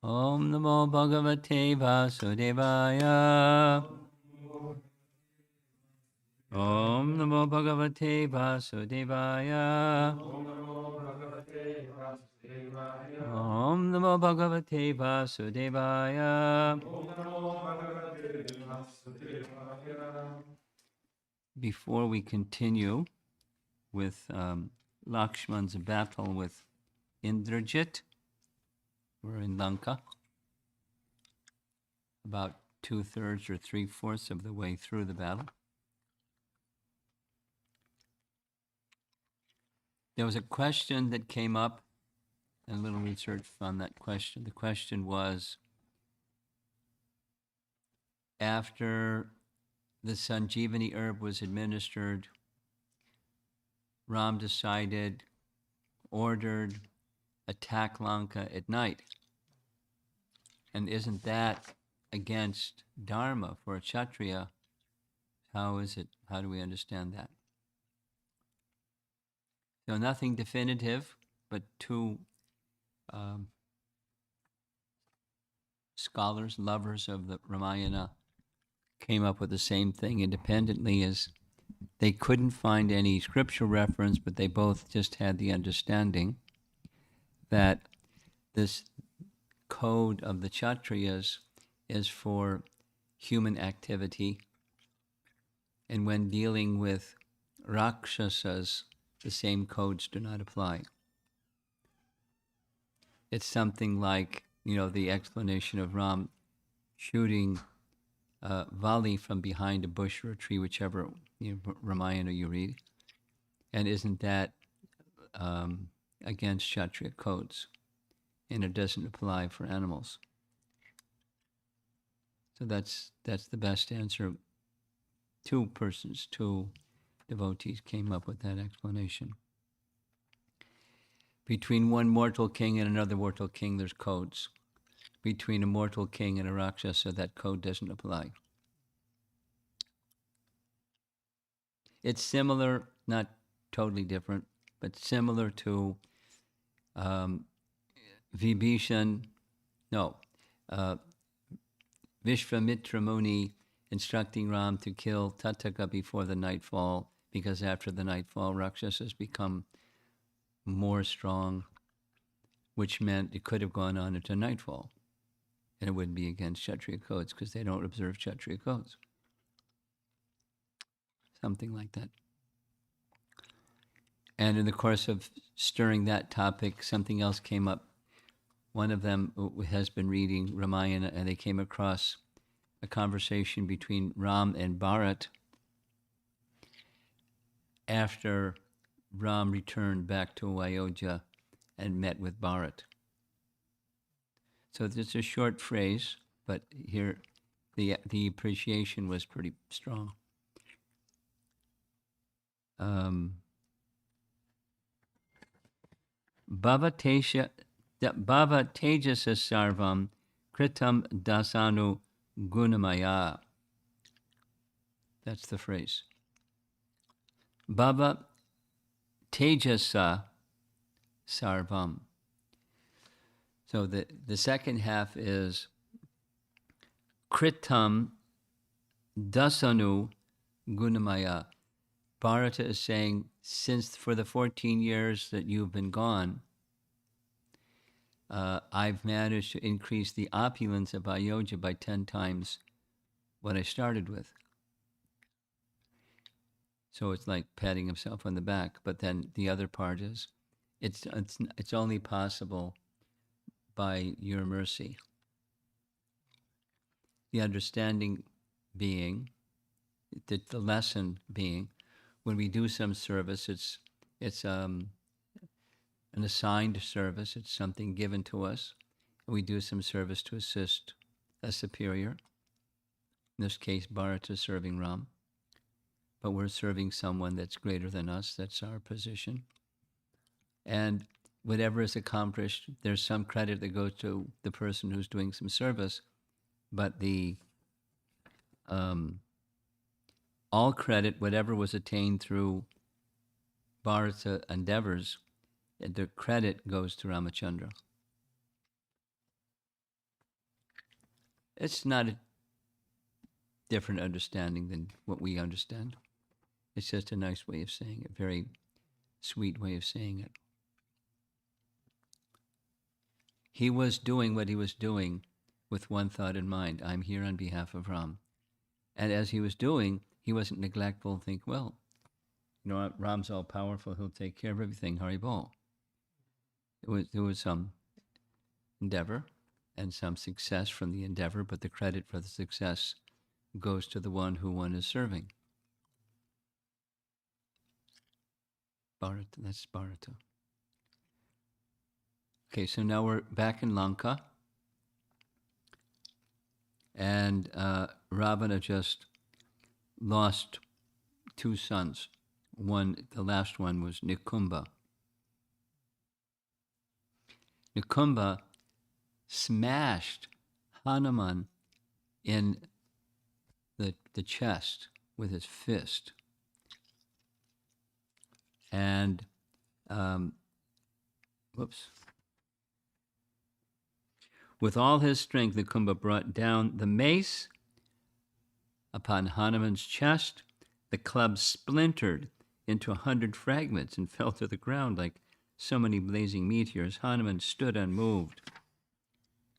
Om Namo Bhagavate Vasudevaya. Om Namo Bhagavate Vasudevaya. Om Namo Bhagavate Vasudevaya. Before we continue with Lakshman's battle with Indrajit, we're in Lanka, about 2/3 or 3/4 of the way through the battle. There was a question that came up, and a little research on that question. The question was, after the Sanjeevani herb was administered, Ram ordered, attack Lanka at night. And isn't that against Dharma for a Kshatriya? How is it? How do we understand that? So nothing definitive, but two scholars, lovers of the Ramayana, came up with the same thing independently. As they couldn't find any scriptural reference, but they both just had the understanding that this code of the Kshatriyas is for human activity, and when dealing with Rakshasas, the same codes do not apply. It's something like, the explanation of Ram shooting Vali from behind a bush or a tree, whichever Ramayana you read. And isn't that against Kshatriya codes? And it doesn't apply for animals. So that's the best answer. Two devotees came up with that explanation. Between one mortal king and another mortal king, there's codes. Between a mortal king and a Rakshasa, that code doesn't apply. It's similar, not totally different, but similar to Vishvamitra Muni instructing Ram to kill Tattaka before the nightfall, because after the nightfall, Rakshasas become more strong, which meant it could have gone on into nightfall. And it wouldn't be against Kshatriya codes because they don't observe Kshatriya codes. Something like that. And in the course of stirring that topic, something else came up. One of them has been reading Ramayana, and they came across a conversation between Ram and Bharat after Ram returned back to Ayodhya and met with Bharat. So it's a short phrase, but here the appreciation was pretty strong. Bhava tejasa sarvam kritam dasanu gunamaya. That's the phrase. Bhava tejasa sarvam. So the second half is kritam dasanu gunamaya. Bharata is saying, since for the 14 years that you've been gone, I've managed to increase the opulence of Ayodhya by 10 times what I started with. So it's like patting himself on the back. But then the other part is, it's only possible by your mercy. The understanding being, the lesson being, when we do some service, it's an assigned service. It's something given to us. We do some service to assist a superior. In this case, Bharata is serving Ram. But we're serving someone that's greater than us. That's our position. And whatever is accomplished, there's some credit that goes to the person who's doing some service. But the all credit, whatever was attained through Bharata endeavors, the credit goes to Ramachandra. It's not a different understanding than what we understand. It's just a nice way of saying it, very sweet way of saying it. He was doing what he was doing with one thought in mind: I'm here on behalf of Ram. And as he was doing, he wasn't neglectful. Think, well, Ram's all powerful. He'll take care of everything. Haribol. There was some endeavor and some success from the endeavor, but the credit for the success goes to the one who one is serving. Bharata, that's Bharata. Okay, so now we're back in Lanka, and Ravana just lost two sons. The last one was Nikumba. Nikumba smashed Hanuman in the chest with his fist. And, with all his strength, Nikumba brought down the mace upon Hanuman's chest. The club splintered into 100 fragments and fell to the ground like so many blazing meteors. Hanuman stood unmoved,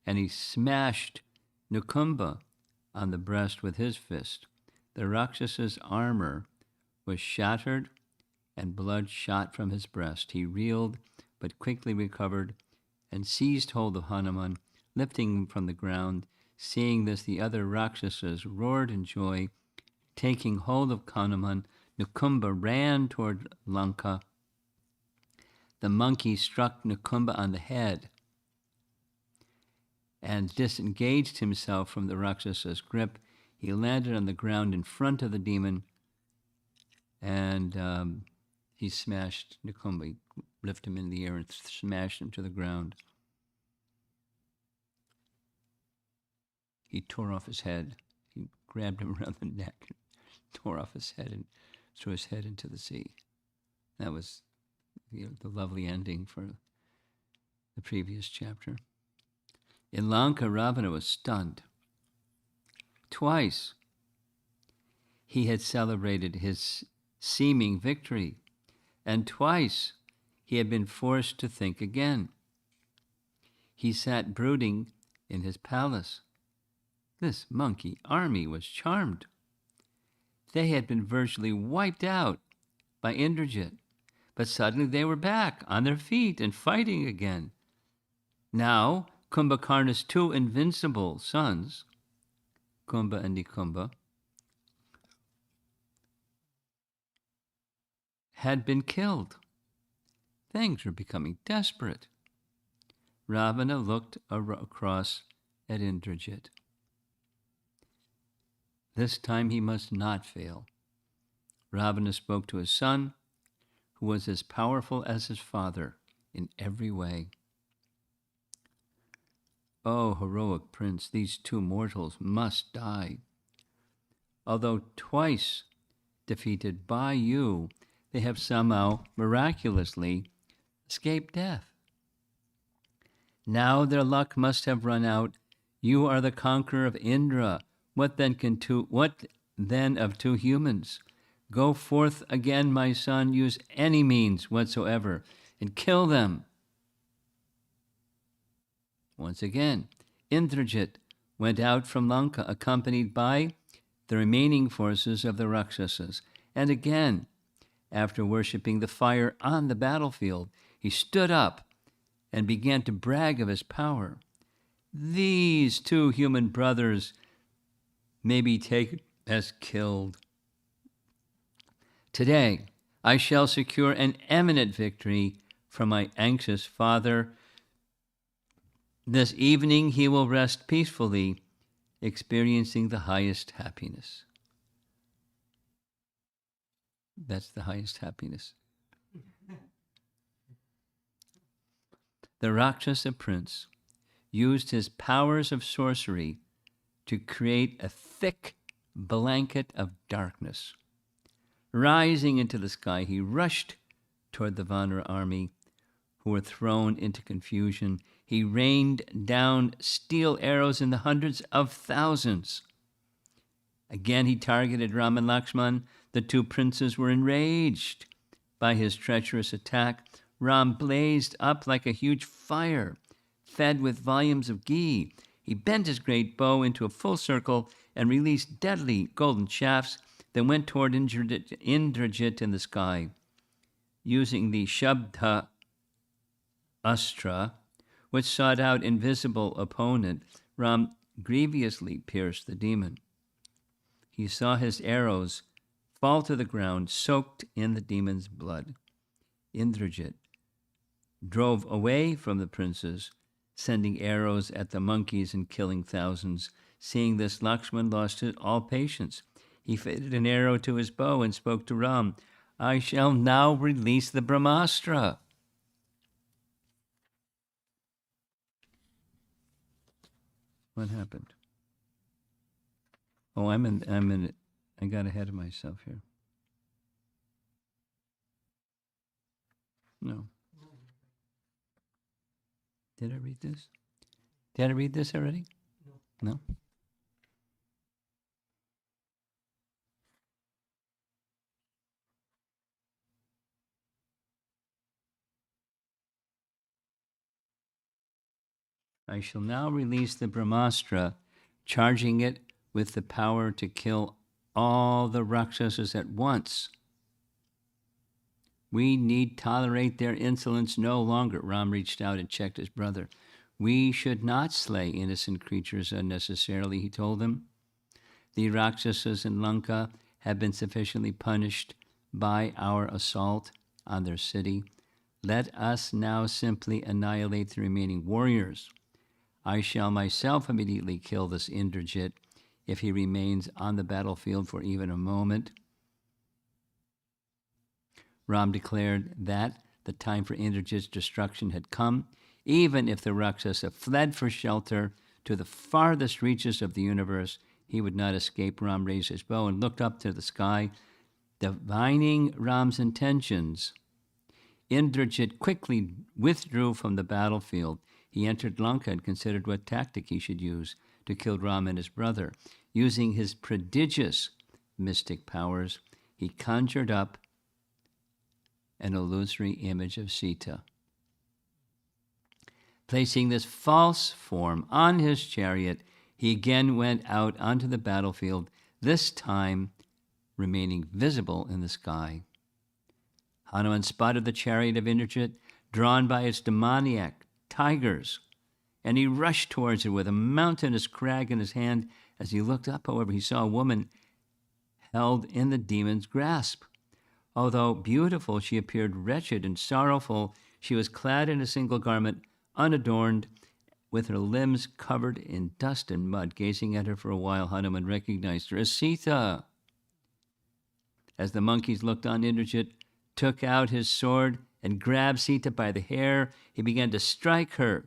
and he smashed Nikumba on the breast with his fist. The Rakshasa's armor was shattered, and blood shot from his breast. He reeled, but quickly recovered and seized hold of Hanuman, lifting him from the ground. Seeing this, the other Rakshasas roared in joy. Taking hold of Hanuman, Nikumba ran toward Lanka. The monkey struck Nikumba on the head and disengaged himself from the Rakshas's grip. He landed on the ground in front of the demon, and he smashed Nikumba. He lifted him in the air and smashed him to the ground. He tore off his head. He grabbed him around the neck and tore off his head and threw his head into the sea. That was the lovely ending for the previous chapter. In Lanka, Ravana was stunned. Twice he had celebrated his seeming victory, and twice he had been forced to think again. He sat brooding in his palace. This monkey army was charmed. They had been virtually wiped out by Indrajit, but suddenly they were back on their feet and fighting again. Now, Kumbhakarna's two invincible sons, Kumbha and Nikumba, had been killed. Things were becoming desperate. Ravana looked across at Indrajit. This time he must not fail. Ravana spoke to his son, who was as powerful as his father in every way. Oh, heroic prince, these two mortals must die. Although twice defeated by you, they have somehow miraculously escaped death. Now their luck must have run out. You are the conqueror of Indra. What then of two humans? Go forth again, my son. Use any means whatsoever and kill them. Once again, Indrajit went out from Lanka accompanied by the remaining forces of the Rakshasas. And again, after worshipping the fire on the battlefield, he stood up and began to brag of his power. These two human brothers may be taken as killed. Today, I shall secure an eminent victory from my anxious father. This evening he will rest peacefully, experiencing the highest happiness. That's the highest happiness. The Rakshasa prince used his powers of sorcery to create a thick blanket of darkness. Rising into the sky, he rushed toward the Vanara army, who were thrown into confusion. He rained down steel arrows in the hundreds of thousands. Again he targeted Ram and Lakshman. The two princes were enraged by his treacherous attack. Ram blazed up like a huge fire, fed with volumes of ghee. He bent his great bow into a full circle and released deadly golden shafts that went toward Indrajit in the sky. Using the Shabda Astra, which sought out invisible opponent, Ram grievously pierced the demon. He saw his arrows fall to the ground, soaked in the demon's blood. Indrajit drove away from the princes, sending arrows at the monkeys and killing thousands. Seeing this, Lakshman lost all patience. He fitted an arrow to his bow and spoke to Ram, "I shall now release the Brahmastra." What happened? Oh, I got ahead of myself here. No. Did I read this? Did I read this already? No. I shall now release the Brahmastra, charging it with the power to kill all the Rakshasas at once. We need tolerate their insolence no longer. Ram reached out and checked his brother. We should not slay innocent creatures unnecessarily, he told them. The Rakshasas in Lanka have been sufficiently punished by our assault on their city. Let us now simply annihilate the remaining warriors. I shall myself immediately kill this Indrajit if he remains on the battlefield for even a moment. Ram declared that the time for Indrajit's destruction had come. Even if the Rakshasa fled for shelter to the farthest reaches of the universe, he would not escape. Ram raised his bow and looked up to the sky. Divining Ram's intentions, Indrajit quickly withdrew from the battlefield. He entered Lanka and considered what tactic he should use to kill Ram and his brother. Using his prodigious mystic powers, he conjured up an illusory image of Sita. Placing this false form on his chariot, he again went out onto the battlefield, this time remaining visible in the sky. Hanuman spotted the chariot of Indrajit, drawn by its demoniac tigers, and he rushed towards it with a mountainous crag in his hand. As he looked up, however, he saw a woman held in the demon's grasp. Although beautiful, she appeared wretched and sorrowful. She was clad in a single garment, unadorned, with her limbs covered in dust and mud. Gazing at her for a while, Hanuman recognized her as Sita. As the monkeys looked on, Indrajit took out his sword and grabbed Sita by the hair. He began to strike her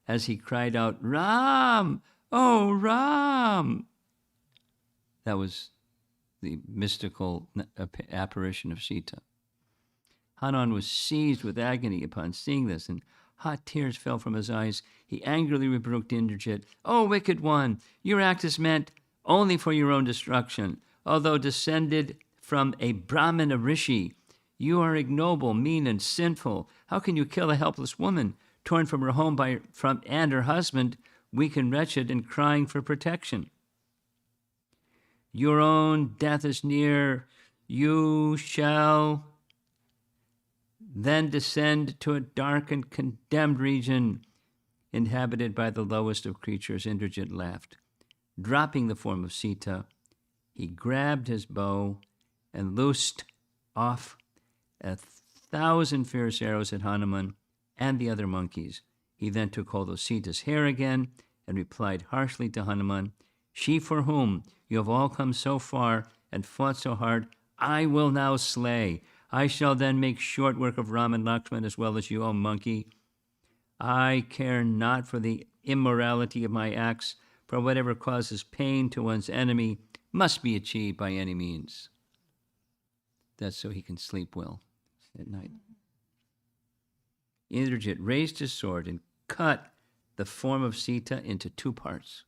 as he cried out, "Ram! Oh, Ram!" That was the mystical apparition of Sita. Hanuman was seized with agony upon seeing this, and hot tears fell from his eyes. He angrily rebuked Indrajit. "O wicked one, your act is meant only for your own destruction. Although descended from a Brahmin, a rishi, you are ignoble, mean, and sinful. How can you kill a helpless woman, torn from her home and her husband, weak and wretched, and crying for protection? Your own death is near. You shall then descend to a dark and condemned region inhabited by the lowest of creatures." Indrajit laughed. Dropping the form of Sita, he grabbed his bow and loosed off 1,000 fierce arrows at Hanuman and the other monkeys. He then took hold of Sita's hair again and replied harshly to Hanuman, "She for whom you have all come so far and fought so hard, I will now slay. I shall then make short work of Ram and Lakshman as well as you, O monkey. I care not for the immorality of my acts, for whatever causes pain to one's enemy must be achieved by any means." That's so he can sleep well at night. Indrajit raised his sword and cut the form of Sita into two parts.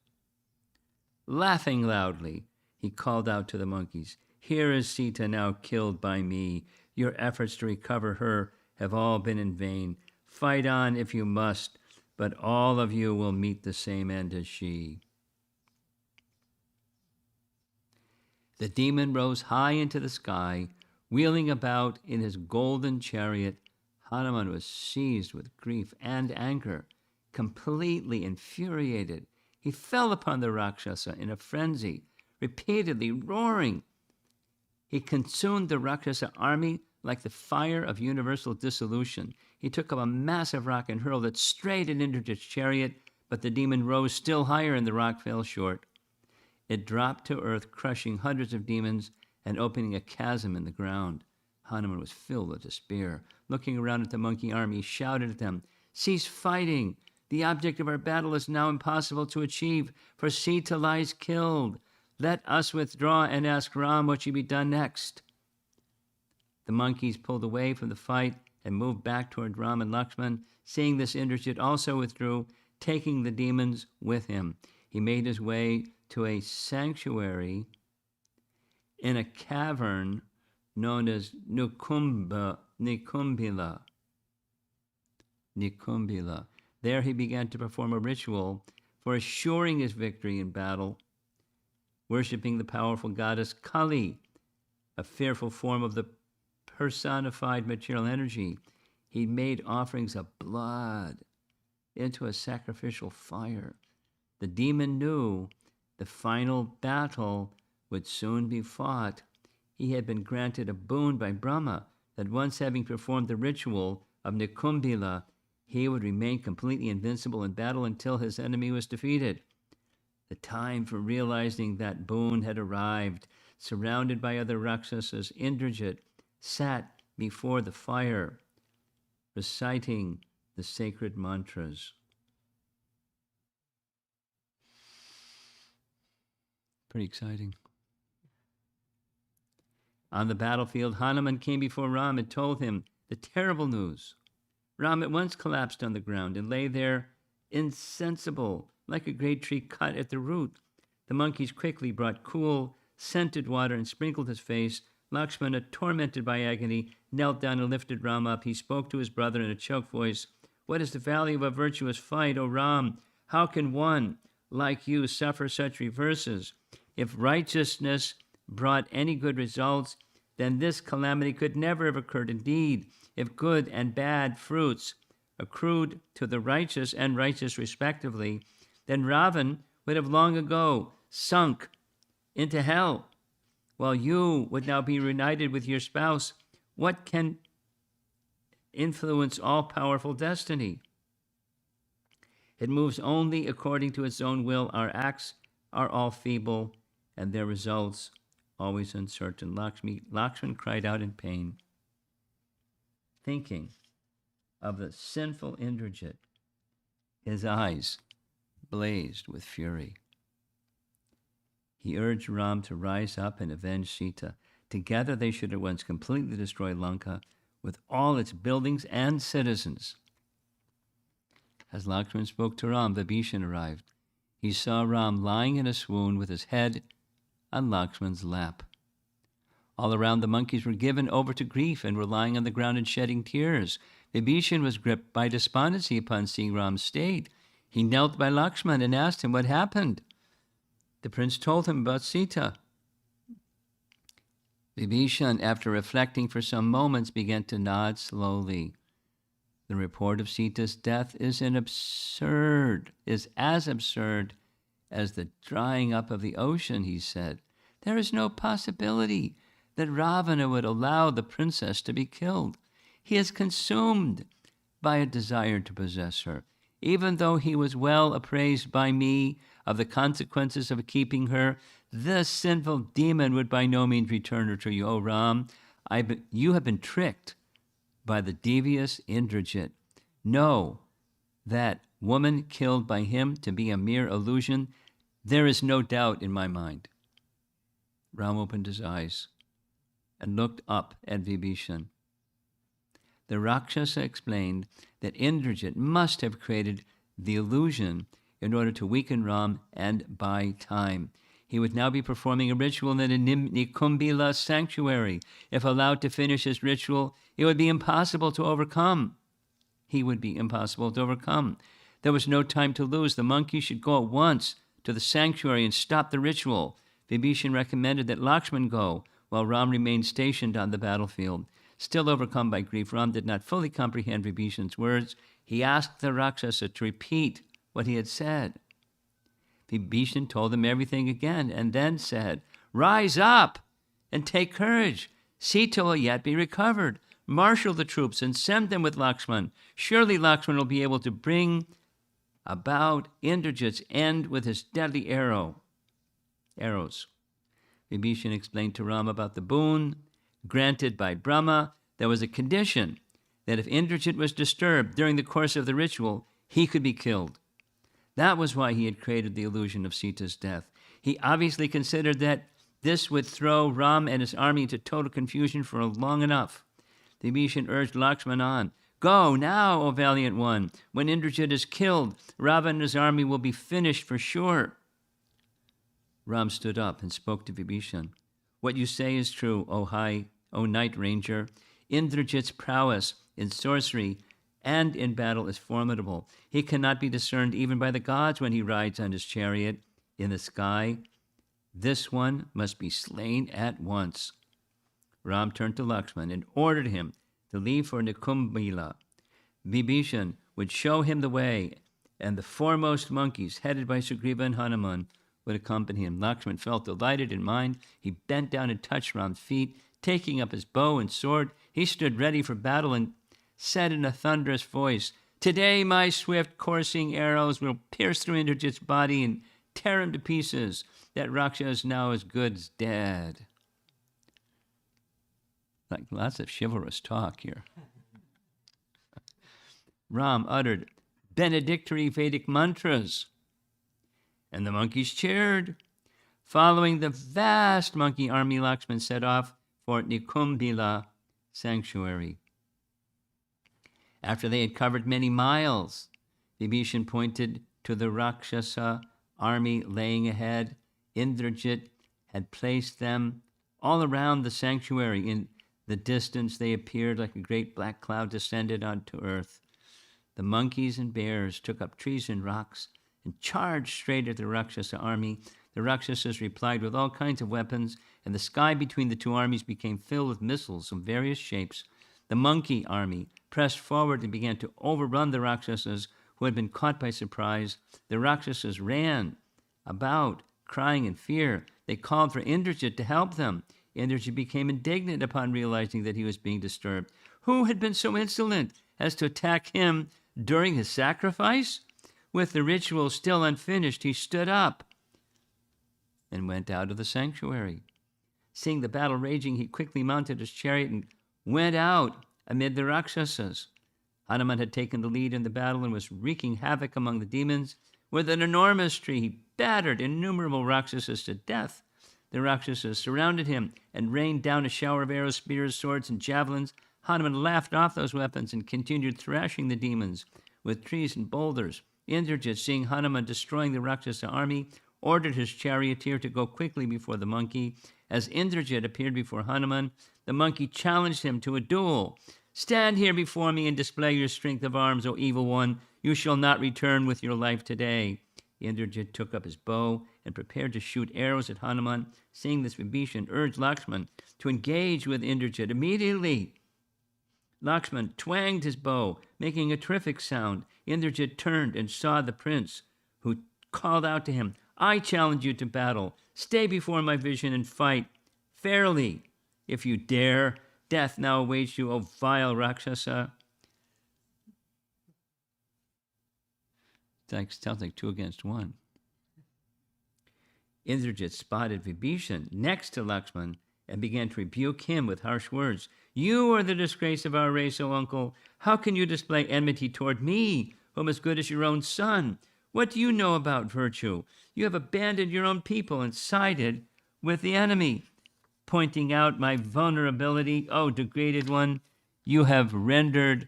Laughing loudly, he called out to the monkeys, "Here is Sita now killed by me. Your efforts to recover her have all been in vain. Fight on if you must, but all of you will meet the same end as she." The demon rose high into the sky, wheeling about in his golden chariot. Hanuman was seized with grief and anger. Completely infuriated, he fell upon the Rakshasa in a frenzy, repeatedly roaring. He consumed the Rakshasa army like the fire of universal dissolution. He took up a massive rock and hurled it straight at Indrajit's chariot, but the demon rose still higher and the rock fell short. It dropped to earth, crushing hundreds of demons and opening a chasm in the ground. Hanuman was filled with despair. Looking around at the monkey army, he shouted at them, "Cease fighting! The object of our battle is now impossible to achieve, for Sita lies killed. Let us withdraw and ask Ram what should be done next." The monkeys pulled away from the fight and moved back toward Ram and Lakshman. Seeing this, Indrajit also withdrew, taking the demons with him. He made his way to a sanctuary in a cavern known as Nikumbila. There he began to perform a ritual for assuring his victory in battle, worshipping the powerful goddess Kali, a fearful form of the personified material energy. He made offerings of blood into a sacrificial fire. The demon knew the final battle would soon be fought. He had been granted a boon by Brahma that once having performed the ritual of Nikumbila, he would remain completely invincible in battle until his enemy was defeated. The time for realizing that boon had arrived. Surrounded by other Rakshasas, Indrajit sat before the fire, reciting the sacred mantras. Pretty exciting. On the battlefield, Hanuman came before Ram and told him the terrible news. Ram at once collapsed on the ground and lay there insensible, like a great tree cut at the root. The monkeys quickly brought cool, scented water and sprinkled his face. Lakshmana, tormented by agony, knelt down and lifted Ram up. He spoke to his brother in a choked voice, "What is the value of a virtuous fight, O Ram? How can one like you suffer such reverses? If righteousness brought any good results, then this calamity could never have occurred. Indeed, if good and bad fruits accrued to the righteous and righteous respectively, then Ravan would have long ago sunk into hell, while you would now be reunited with your spouse. What can influence all-powerful destiny? It moves only according to its own will. Our acts are all feeble, and their results always uncertain." Lakshman cried out in pain, thinking of the sinful Indrajit. His eyes blazed with fury. He urged Ram to rise up and avenge Sita. Together they should at once completely destroy Lanka with all its buildings and citizens. As Lakshman spoke to Ram, Vibhishan arrived. He saw Ram lying in a swoon with his head on Lakshman's lap. All around, the monkeys were given over to grief and were lying on the ground and shedding tears. Vibhishan was gripped by despondency upon seeing Ram's state. He knelt by Lakshman and asked him what happened. The prince told him about Sita. Vibhishan, after reflecting for some moments, began to nod slowly. The report of Sita's death is as absurd as the drying up of the ocean, he said. There is no possibility that Ravana would allow the princess to be killed. He is consumed by a desire to possess her. Even though he was well appraised by me of the consequences of keeping her, this sinful demon would by no means return her to you, O Ram. You have been tricked by the devious Indrajit. Know that woman killed by him to be a mere illusion. There is no doubt in my mind." Ram opened his eyes and looked up at Vibhishan. The Rakshasa explained that Indrajit must have created the illusion in order to weaken Ram and buy time. He would now be performing a ritual in the Nikumbila sanctuary. If allowed to finish his ritual, it would be impossible to overcome. He would be impossible to overcome. There was no time to lose. The monkey should go at once to the sanctuary and stop the ritual. Vibhishan recommended that Lakshman go, while Ram remained stationed on the battlefield. Still overcome by grief, Ram did not fully comprehend Vibhishan's words. He asked the Rakshasa to repeat what he had said. Vibhishan told him everything again and then said, "Rise up and take courage. Sita will yet be recovered. Marshal the troops and send them with Lakshman. Surely Lakshman will be able to bring about Indrajit's end with his deadly arrows." Vibhishan explained to Ram about the boon granted by Brahma. There was a condition that if Indrajit was disturbed during the course of the ritual, he could be killed. That was why he had created the illusion of Sita's death. He obviously considered that this would throw Ram and his army into total confusion for long enough. Vibhishan urged Lakshman on. "Go now, O valiant one. When Indrajit is killed, Ravana and his army will be finished for sure." Ram stood up and spoke to Vibhishan. "What you say is true, O Night Ranger. Indrajit's prowess in sorcery and in battle is formidable. He cannot be discerned even by the gods when he rides on his chariot in the sky. This one must be slain at once." Ram turned to Lakshman and ordered him to leave for Nikumbila. Vibhishan would show him the way, and the foremost monkeys, headed by Sugriva and Hanuman, would accompany him. Lakshman felt delighted in mind. He bent down and touched Ram's feet. Taking up his bow and sword, he stood ready for battle and said in a thunderous voice, "Today my swift coursing arrows will pierce through Indrajit's body and tear him to pieces. That Rakshasa is now as good as dead." Like lots of chivalrous talk here. Ram uttered benedictory Vedic mantras, and the monkeys cheered. Following the vast monkey army, Lakshman set off for Nikumbila sanctuary. After they had covered many miles, Vibhishan pointed to the Rakshasa army laying ahead. Indrajit had placed them all around the sanctuary. In the distance, they appeared like a great black cloud descended onto earth. The monkeys and bears took up trees and rocks and charged straight at the Rakshasa army. The Rakshasas replied with all kinds of weapons, and the sky between the two armies became filled with missiles of various shapes. The monkey army pressed forward and began to overrun the Rakshasas, who had been caught by surprise. The Rakshasas ran about, crying in fear. They called for Indrajit to help them. Indrajit became indignant upon realizing that he was being disturbed. Who had been so insolent as to attack him during his sacrifice? With the ritual still unfinished, he stood up and went out of the sanctuary. Seeing the battle raging, he quickly mounted his chariot and went out amid the Rakshasas. Hanuman had taken the lead in the battle and was wreaking havoc among the demons. With an enormous tree, he battered innumerable Rakshasas to death. The Rakshasas surrounded him and rained down a shower of arrows, spears, swords, and javelins. Hanuman laughed off those weapons and continued thrashing the demons with trees and boulders. Indrajit, seeing Hanuman destroying the Rakshasa army, ordered his charioteer to go quickly before the monkey. As Indrajit appeared before Hanuman, the monkey challenged him to a duel. "Stand here before me and display your strength of arms, O evil one. You shall not return with your life today." Indrajit took up his bow and prepared to shoot arrows at Hanuman. Seeing this, Vibhishan urged Lakshman to engage with Indrajit immediately. Lakshman twanged his bow, making a terrific sound. Indrajit turned and saw the prince, who called out to him, "I challenge you to battle. Stay before my vision and fight fairly. If you dare, death now awaits you, O vile Rakshasa." Sounds like 2 against 1. Indrajit spotted Vibhishan next to Lakshman and began to rebuke him with harsh words. "You are the disgrace of our race, O uncle. How can you display enmity toward me, whom as good as your own son? What do you know about virtue? You have abandoned your own people and sided with the enemy. Pointing out my vulnerability, O degraded one, you have rendered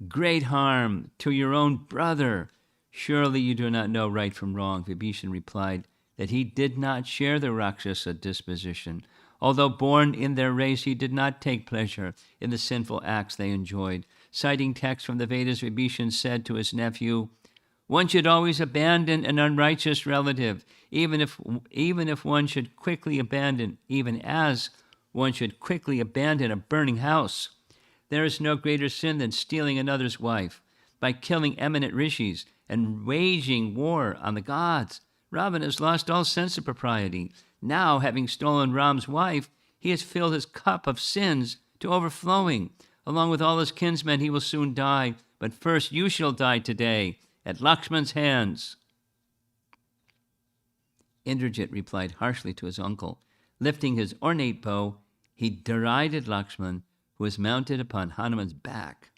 great harm to your own brother. Surely you do not know right from wrong. Vibhishan replied that he did not share the Rakshasa disposition. Although born in their race, he did not take pleasure in the sinful acts they enjoyed. Citing texts from the Vedas, Vibhishan said to his nephew, one should always abandon an unrighteous relative, even if one should quickly abandon, even as one should quickly abandon a burning house. There is no greater sin than stealing another's wife. By killing eminent rishis and waging war on the gods, Ravana has lost all sense of propriety. Now, having stolen Ram's wife, he has filled his cup of sins to overflowing. Along with all his kinsmen, he will soon die. But first, you shall die today at Lakshman's hands. Indrajit replied harshly to his uncle. Lifting his ornate bow, he derided Lakshman, who was mounted upon Hanuman's back.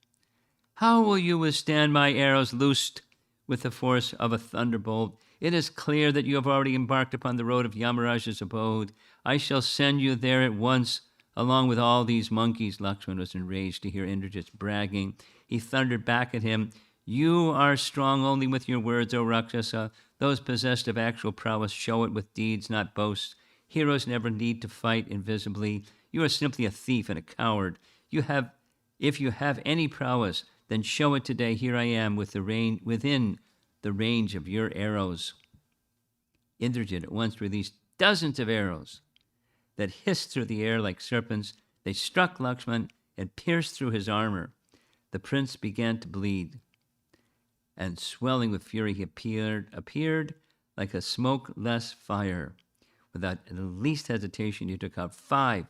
How will you withstand my arrows loosed with the force of a thunderbolt? It is clear that you have already embarked upon the road of Yamaraj's abode. I shall send you there at once, along with all these monkeys. Lakshman was enraged to hear Indrajit's bragging. He thundered back at him, you are strong only with your words, O Rakshasa. Those possessed of actual prowess show it with deeds, not boasts. Heroes never need to fight invisibly. You are simply a thief and a coward. If you have any prowess, then show it today. Here I am within the range of your arrows. Indrajit at once released dozens of arrows that hissed through the air like serpents. They struck Lakshman and pierced through his armor. The prince began to bleed, and swelling with fury, he appeared like a smokeless fire. Without the least hesitation, he took out 5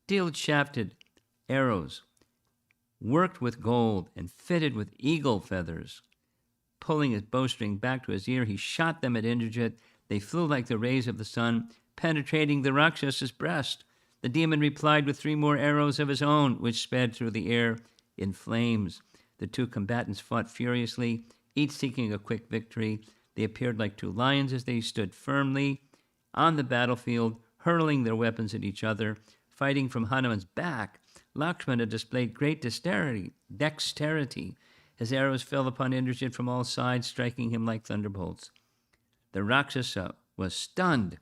steel-shafted arrows, worked with gold and fitted with eagle feathers. Pulling his bowstring back to his ear, he shot them at Indrajit. They flew like the rays of the sun, penetrating the Rakshas's breast. The demon replied with 3 more arrows of his own, which sped through the air in flames. The 2 combatants fought furiously, each seeking a quick victory. They appeared like 2 lions as they stood firmly on the battlefield, hurling their weapons at each other. Fighting from Hanuman's back, Lakshmana displayed great dexterity. His arrows fell upon Indrajit from all sides, striking him like thunderbolts. The Rakshasa was stunned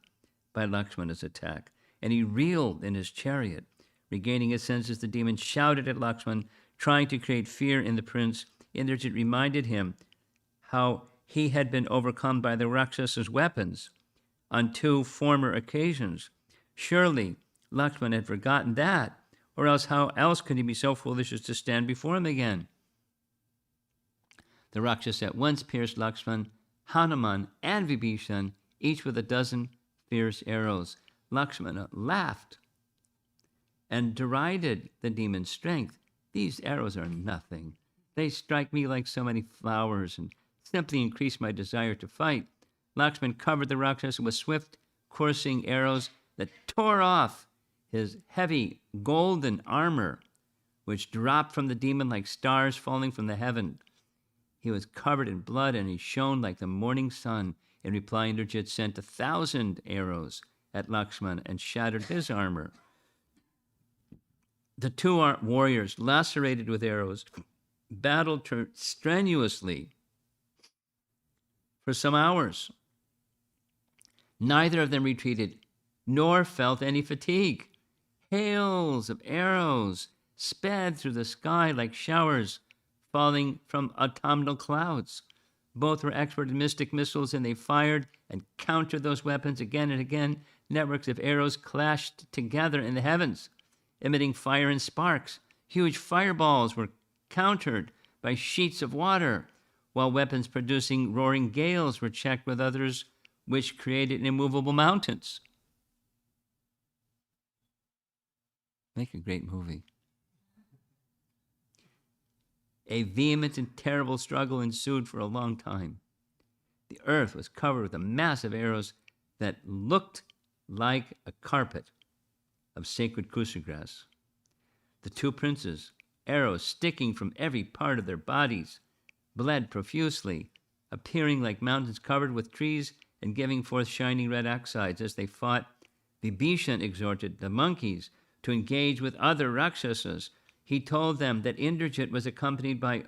by Lakshmana's attack, and he reeled in his chariot. Regaining his senses, the demon shouted at Lakshman, trying to create fear in the prince. Indrajit reminded him how he had been overcome by the Rakshas's weapons on 2 former occasions. Surely Lakshman had forgotten that, or else how else could he be so foolish as to stand before him again? The Rakshasa at once pierced Lakshman, Hanuman, and Vibhishan, each with 12 fierce arrows. Lakshmana laughed and derided the demon's strength. These arrows are nothing. They strike me like so many flowers and simply increase my desire to fight. Lakshman covered the Rakshasa with swift, coursing arrows that tore off his heavy golden armor, which dropped from the demon like stars falling from the heaven. He was covered in blood, and he shone like the morning sun. In reply, Indrajit sent 1,000 arrows at Lakshman and shattered his armor. The 2 warriors, lacerated with arrows, battled strenuously for some hours. Neither of them retreated, nor felt any fatigue. Hails of arrows sped through the sky like showers falling from autumnal clouds. Both were expert in mystic missiles, and they fired and countered those weapons again and again. Networks of arrows clashed together in the heavens, emitting fire and sparks. Huge fireballs were countered by sheets of water, while weapons producing roaring gales were checked with others, which created immovable mountains. Make a great movie. A vehement and terrible struggle ensued for a long time. The earth was covered with a mass of arrows that looked like a carpet of sacred kusagrass. The 2 princes, arrows sticking from every part of their bodies, bled profusely, appearing like mountains covered with trees and giving forth shining red oxides. As they fought, Vibhishan exhorted the monkeys to engage with other Rakshasas. He told them that Indrajit was accompanied by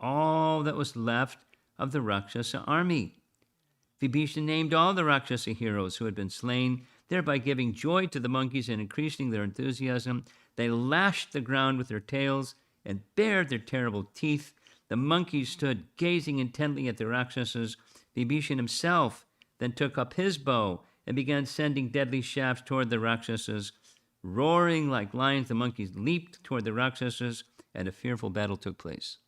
all that was left of the Rakshasa army. Vibhishan named all the Rakshasa heroes who had been slain, thereby giving joy to the monkeys and increasing their enthusiasm. They lashed the ground with their tails and bared their terrible teeth. The monkeys stood gazing intently at the Rakshasas. Vibhishan himself then took up his bow and began sending deadly shafts toward the Rakshasas. Roaring like lions, the monkeys leaped toward the Rakshasas, and a fearful battle took place.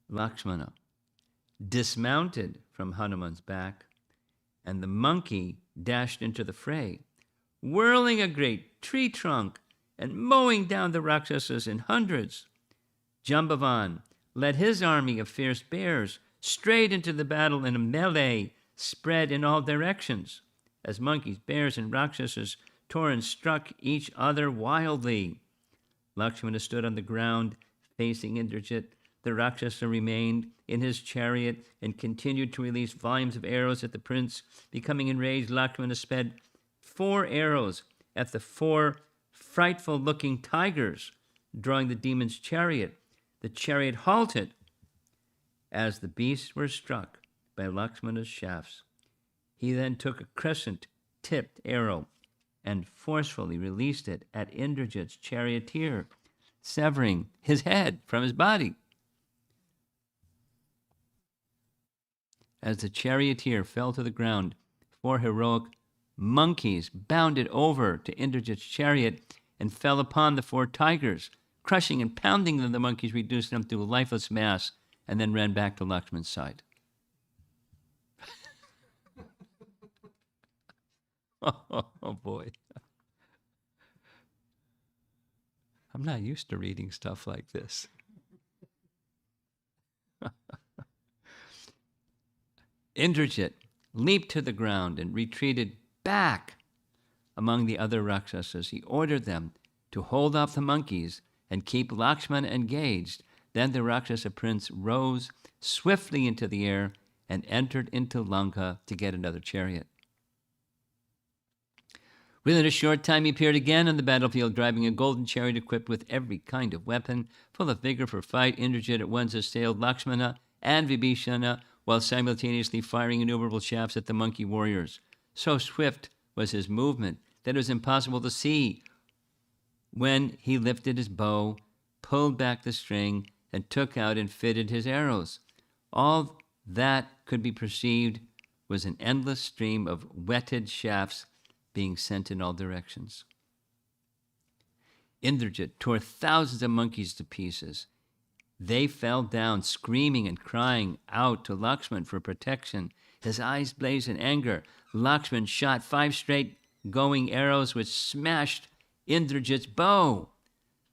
Lakshmana dismounted from Hanuman's back, and the monkey dashed into the fray, whirling a great tree trunk and mowing down the Rakshasas in hundreds. Jambavan led his army of fierce bears straight into the battle in a melee spread in all directions, as monkeys, bears, and Rakshasas tore and struck each other wildly. Lakshmana stood on the ground facing Indrajit. The Rakshasa remained in his chariot and continued to release volumes of arrows at the prince. Becoming enraged, Lakshmana sped 4 arrows at the 4 frightful-looking tigers, drawing the demon's chariot. The chariot halted as the beasts were struck by Lakshmana's shafts. He then took a crescent-tipped arrow and forcefully released it at Indrajit's charioteer, severing his head from his body. As the charioteer fell to the ground, 4 heroic monkeys bounded over to Indrajit's chariot and fell upon the 4 tigers. Crushing and pounding them, the monkeys reduced them to a lifeless mass and then ran back to Lakshman's side. Oh, boy. I'm not used to reading stuff like this. Indrajit leaped to the ground and retreated back among the other Rakshasas. He ordered them to hold off the monkeys and keep Lakshmana engaged. Then the Rakshasa prince rose swiftly into the air and entered into Lanka to get another chariot. Within a short time, he appeared again on the battlefield, driving a golden chariot equipped with every kind of weapon. Full of vigor for fight, Indrajit at once assailed Lakshmana and Vibhishana while simultaneously firing innumerable shafts at the monkey warriors. So swift was his movement that it was impossible to see when he lifted his bow, pulled back the string, and took out and fitted his arrows. All that could be perceived was an endless stream of whetted shafts being sent in all directions. Indrajit tore thousands of monkeys to pieces. They fell down, screaming and crying out to Lakshman for protection. His eyes blazed in anger. Lakshman shot 5 straight going arrows which smashed Indrajit's bow.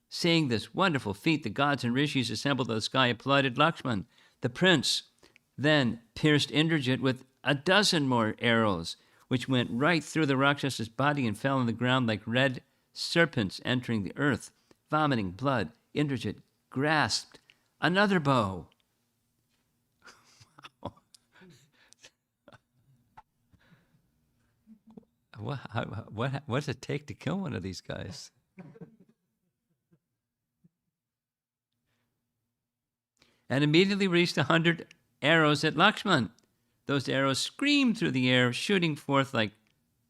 Seeing this wonderful feat, the gods and rishis assembled in the sky applauded Lakshman. The prince then pierced Indrajit with 12 more arrows, which went right through the Rakshasa's body and fell on the ground like red serpents entering the earth. Vomiting blood, Indrajit grasped another bow. What does it take to kill one of these guys? And immediately released 100 arrows at Lakshman. Those arrows screamed through the air, shooting forth like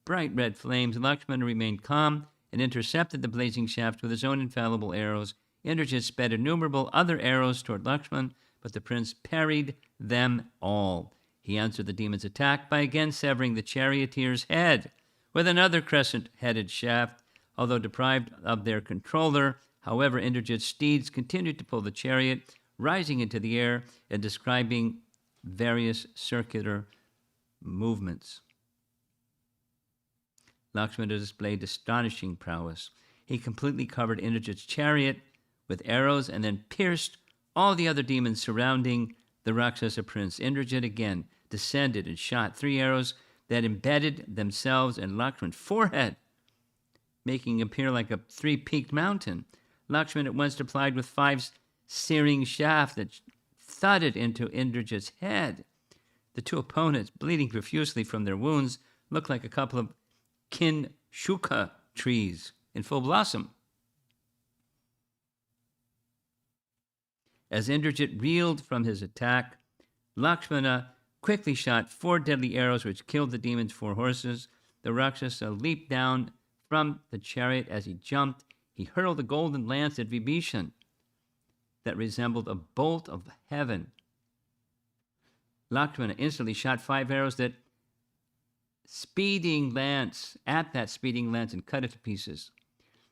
bright red flames. Lakshman remained calm and intercepted the blazing shaft with his own infallible arrows. Indrajit sped innumerable other arrows toward Lakshman, but the prince parried them all. He answered the demon's attack by again severing the charioteer's head with another crescent-headed shaft. Although deprived of their controller, however, Indrajit's steeds continued to pull the chariot, rising into the air and describing various circular movements. Lakshmana displayed astonishing prowess. He completely covered Indrajit's chariot with arrows and then pierced all the other demons surrounding the Rakshasa prince. Indrajit again descended and shot 3 arrows that embedded themselves in Lakshman's forehead, making him appear like a 3-peaked mountain. Lakshman at once replied with 5 searing shafts that thudded into Indrajit's head. The 2 opponents, bleeding profusely from their wounds, looked like a couple of Kinshuka trees in full blossom. As Indrajit reeled from his attack, Lakshmana quickly shot 4 deadly arrows which killed the demon's 4 horses. The Rakshasa leaped down from the chariot. As he jumped, he hurled a golden lance at Vibhishan that resembled a bolt of heaven. Lakshmana instantly shot 5 arrows at that speeding lance and cut it to pieces.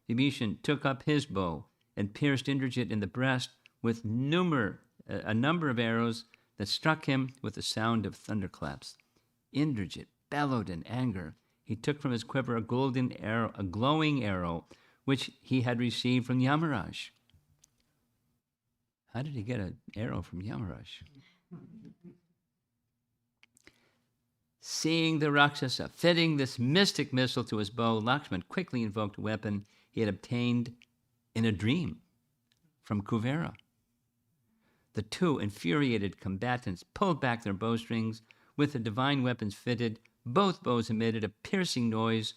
Vibhishan took up his bow and pierced Indrajit in the breast with a number of arrows that struck him with the sound of thunderclaps. Indrajit bellowed in anger. He took from his quiver a glowing arrow, which he had received from Yamaraj. How did he get an arrow from Yamaraj? Seeing the Rakshasa fitting this mystic missile to his bow, Lakshman quickly invoked a weapon he had obtained in a dream from Kuvera. The 2 infuriated combatants pulled back their bowstrings. With the divine weapons fitted, both bows emitted a piercing noise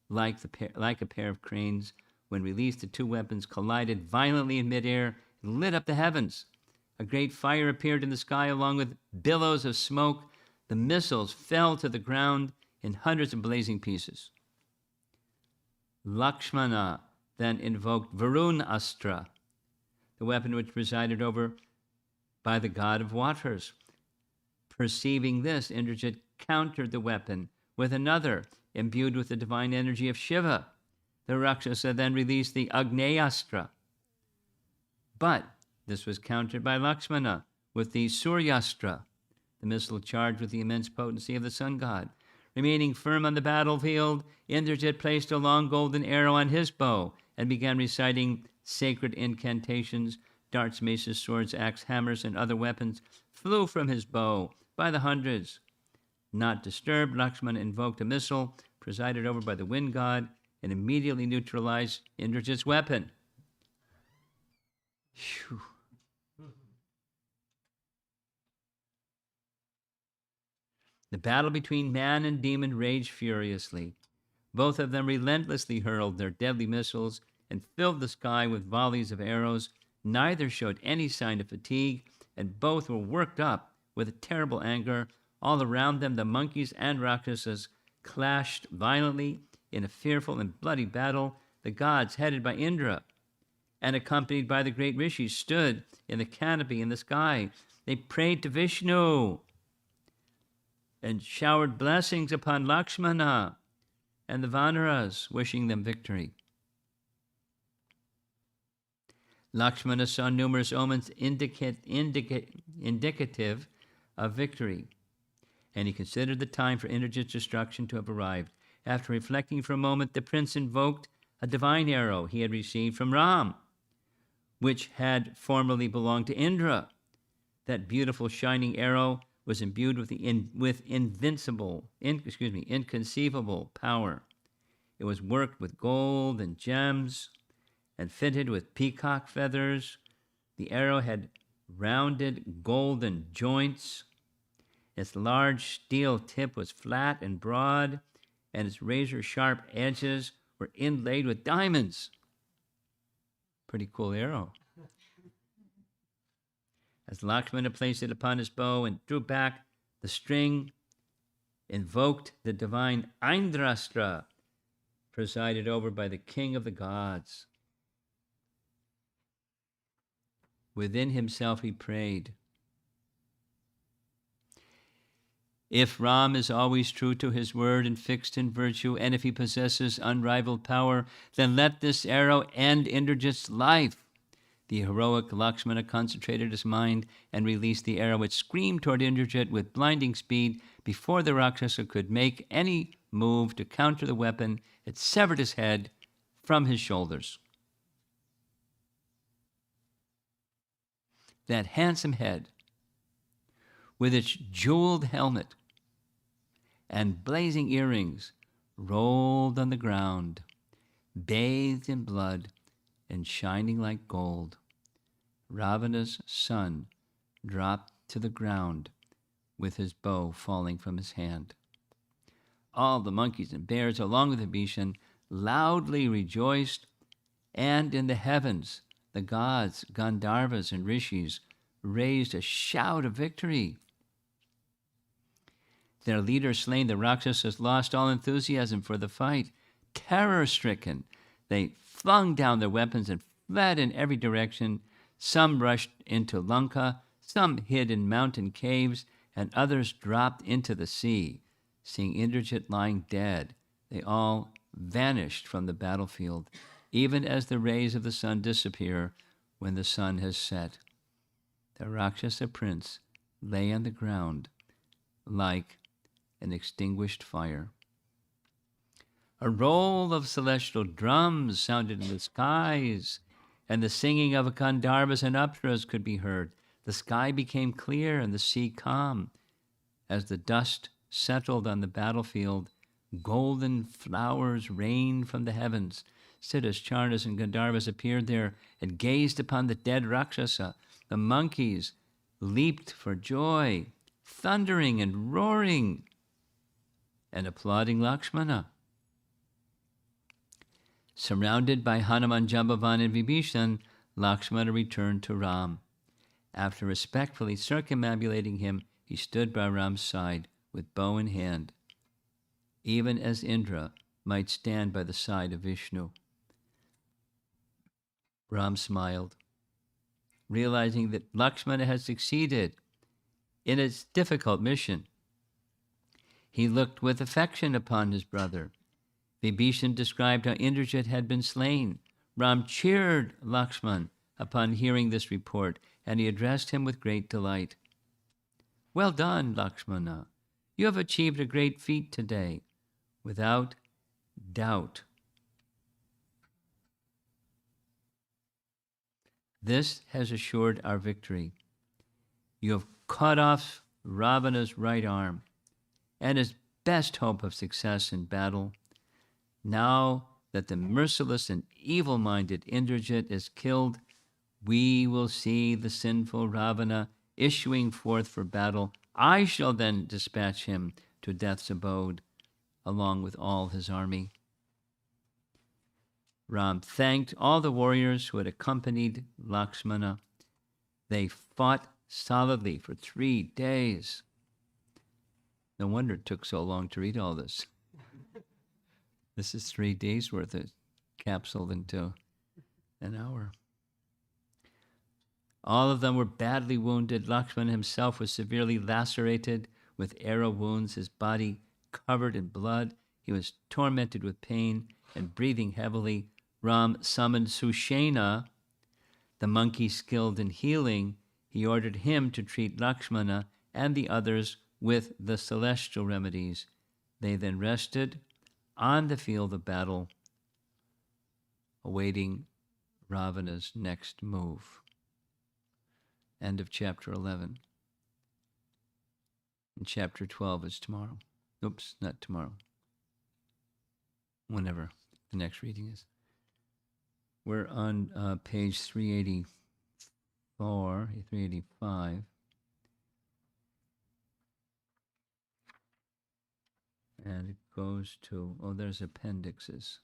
like a pair of cranes. When released, the 2 weapons collided violently in midair and lit up the heavens. A great fire appeared in the sky along with billows of smoke. The missiles fell to the ground in hundreds of blazing pieces. Lakshmana then invoked Varun Astra, the weapon which presided over by the god of waters. Perceiving this, Indrajit countered the weapon with another imbued with the divine energy of Shiva. The Rakshasa then released the Agneyastra. But this was countered by Lakshmana with the Suryastra, the missile charged with the immense potency of the sun god. Remaining firm on the battlefield, Indrajit placed a long golden arrow on his bow and began reciting sacred incantations. Darts, maces, swords, axe, hammers, and other weapons flew from his bow by the hundreds. Not disturbed, Lakshmana invoked a missile presided over by the wind god and immediately neutralized Indrajit's weapon. Phew. The battle between man and demon raged furiously. Both of them relentlessly hurled their deadly missiles and filled the sky with volleys of arrows. Neither showed any sign of fatigue, and both were worked up with a terrible anger. All around them, the monkeys and Rakshasas clashed violently in a fearful and bloody battle. The gods, headed by Indra and accompanied by the great rishis, stood in the canopy in the sky. They prayed to Vishnu and showered blessings upon Lakshmana and the Vanaras, wishing them victory. Lakshmana saw numerous omens indicative of victory, and he considered the time for Indrajit's destruction to have arrived. After reflecting for a moment, the prince invoked a divine arrow he had received from Ram, which had formerly belonged to Indra. That beautiful shining arrow was imbued with inconceivable power. It was worked with gold and gems and fitted with peacock feathers. The arrow had rounded golden joints. Its large steel tip was flat and broad, and its razor-sharp edges were inlaid with diamonds. Pretty cool arrow. As Lakshmana placed it upon his bow and drew back the string, invoked the divine Aindrastra, presided over by the king of the gods. Within himself he prayed, if Ram is always true to his word and fixed in virtue, and if he possesses unrivaled power, then let this arrow end Indrajit's life. The heroic Lakshmana concentrated his mind and released the arrow. It screamed toward Indrajit with blinding speed. Before the Rakshasa could make any move to counter the weapon, it severed his head from his shoulders. That handsome head, with its jeweled helmet and blazing earrings, rolled on the ground, bathed in blood and shining like gold. Ravana's son dropped to the ground with his bow falling from his hand. All the monkeys and bears, along with Vibhishan, loudly rejoiced, and in the heavens the gods, Gandharvas, and rishis raised a shout of victory. Their leader slain, the Rakshasas lost all enthusiasm for the fight. Terror-stricken, they flung down their weapons and fled in every direction. Some rushed into Lanka, some hid in mountain caves, and others dropped into the sea. Seeing Indrajit lying dead, they all vanished from the battlefield, even as the rays of the sun disappear when the sun has set. The Rakshasa prince lay on the ground like an extinguished fire. A roll of celestial drums sounded in the skies, and the singing of Gandharvas and Apsaras could be heard. The sky became clear and the sea calm. As the dust settled on the battlefield, golden flowers rained from the heavens. Siddhas, Charnas, and Gandharvas appeared there and gazed upon the dead Rakshasa. The monkeys leaped for joy, thundering and roaring and applauding Lakshmana. Surrounded by Hanuman, Jambavan, and Vibhishan, Lakshmana returned to Ram. After respectfully circumambulating him, he stood by Ram's side with bow in hand, even as Indra might stand by the side of Vishnu. Ram smiled, realizing that Lakshmana had succeeded in its difficult mission. He looked with affection upon his brother. Vibhishan described how Indrajit had been slain. Ram cheered Lakshman upon hearing this report, and he addressed him with great delight. Well done, Lakshmana. You have achieved a great feat today, without doubt. This has assured our victory. You have cut off Ravana's right arm and his best hope of success in battle. Now that the merciless and evil-minded Indrajit is killed, we will see the sinful Ravana issuing forth for battle. I shall then dispatch him to death's abode, along with all his army. Ram thanked all the warriors who had accompanied Lakshmana. They fought solidly for 3 days. No wonder it took so long to read all this. This is 3 days worth of capsuled into an hour. All of them were badly wounded. Lakshmana himself was severely lacerated with arrow wounds, his body covered in blood. He was tormented with pain and breathing heavily. Ram summoned Sushena, the monkey skilled in healing. He ordered him to treat Lakshmana and the others with the celestial remedies. They then rested on the field of battle, awaiting Ravana's next move. End of chapter 11. And chapter 12 is tomorrow. Oops, not tomorrow. Whenever the next reading is. We're on page 384, 385. And it goes to, there's appendixes.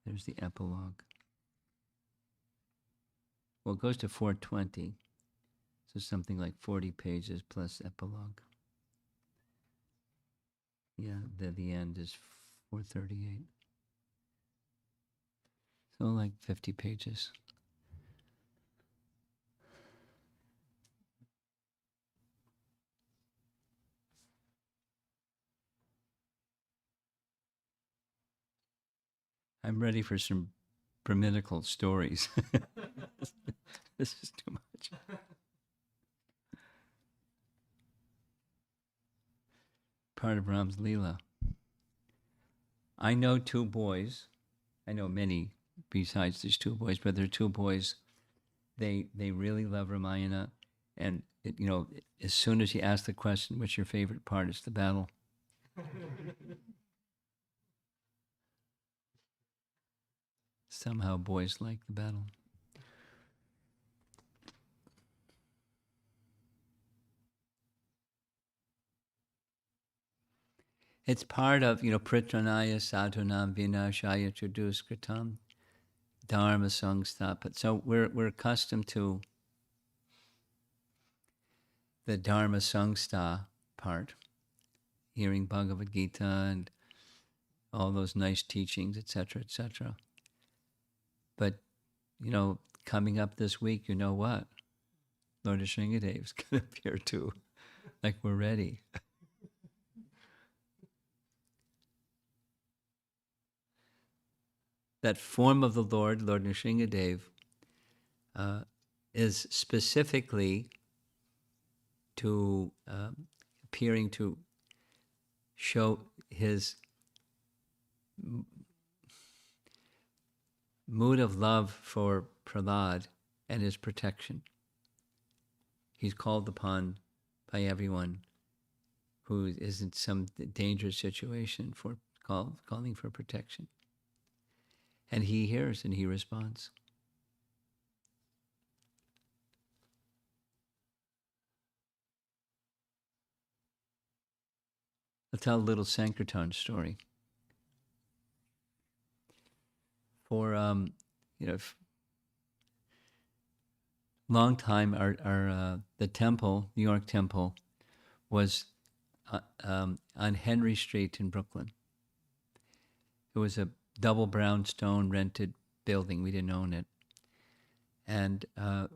There's the epilogue. Well, it goes to 420. So something like 40 pages plus epilogue. Yeah, the end is 438. So like 50 pages. I'm ready for some Brahminical stories. This is too much. Part of Ram's Leela. I know 2 boys. I know many besides these 2 boys, but there are 2 boys. They really love Ramayana. And, as soon as you ask the question, what's your favorite part? It's the battle. Somehow boys like the battle. It's part of, Pritranaya Sadhunam Vinashaya Chaduskritam. Dharma Sangsta. But so we're accustomed to the Dharma Sangsta part, hearing Bhagavad Gita and all those nice teachings, etc., etc. But coming up this week, you know what? Lord Nrsingadev's going to appear too. Like we're ready. That form of the Lord Nrsingadev, is specifically to appearing to show his mood of love for Prahlad and his protection. He's called upon by everyone who is in some dangerous situation for calling for protection. And he hears and he responds. I'll tell a little Sankirtan story. For long time, our the temple, New York Temple, was on Henry Street in Brooklyn. It was a double brownstone rented building. We didn't own it, and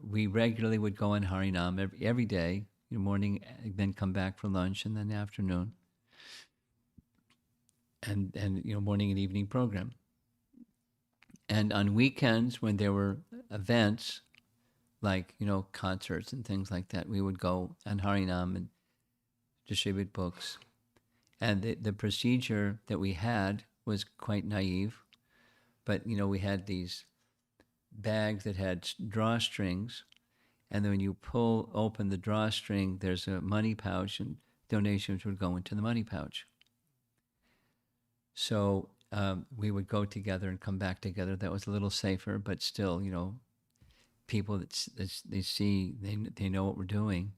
we regularly would go on Harinam every day, morning, then come back for lunch, and then afternoon, and morning and evening program. And on weekends, when there were events like concerts and things like that, we would go on Harinam and distribute books. And the procedure that we had was quite naive, but we had these bags that had drawstrings, and then when you pull open the drawstring, there's a money pouch, and donations would go into the money pouch. So we would go together and come back together. That was a little safer, but still, people that they see, they know what we're doing,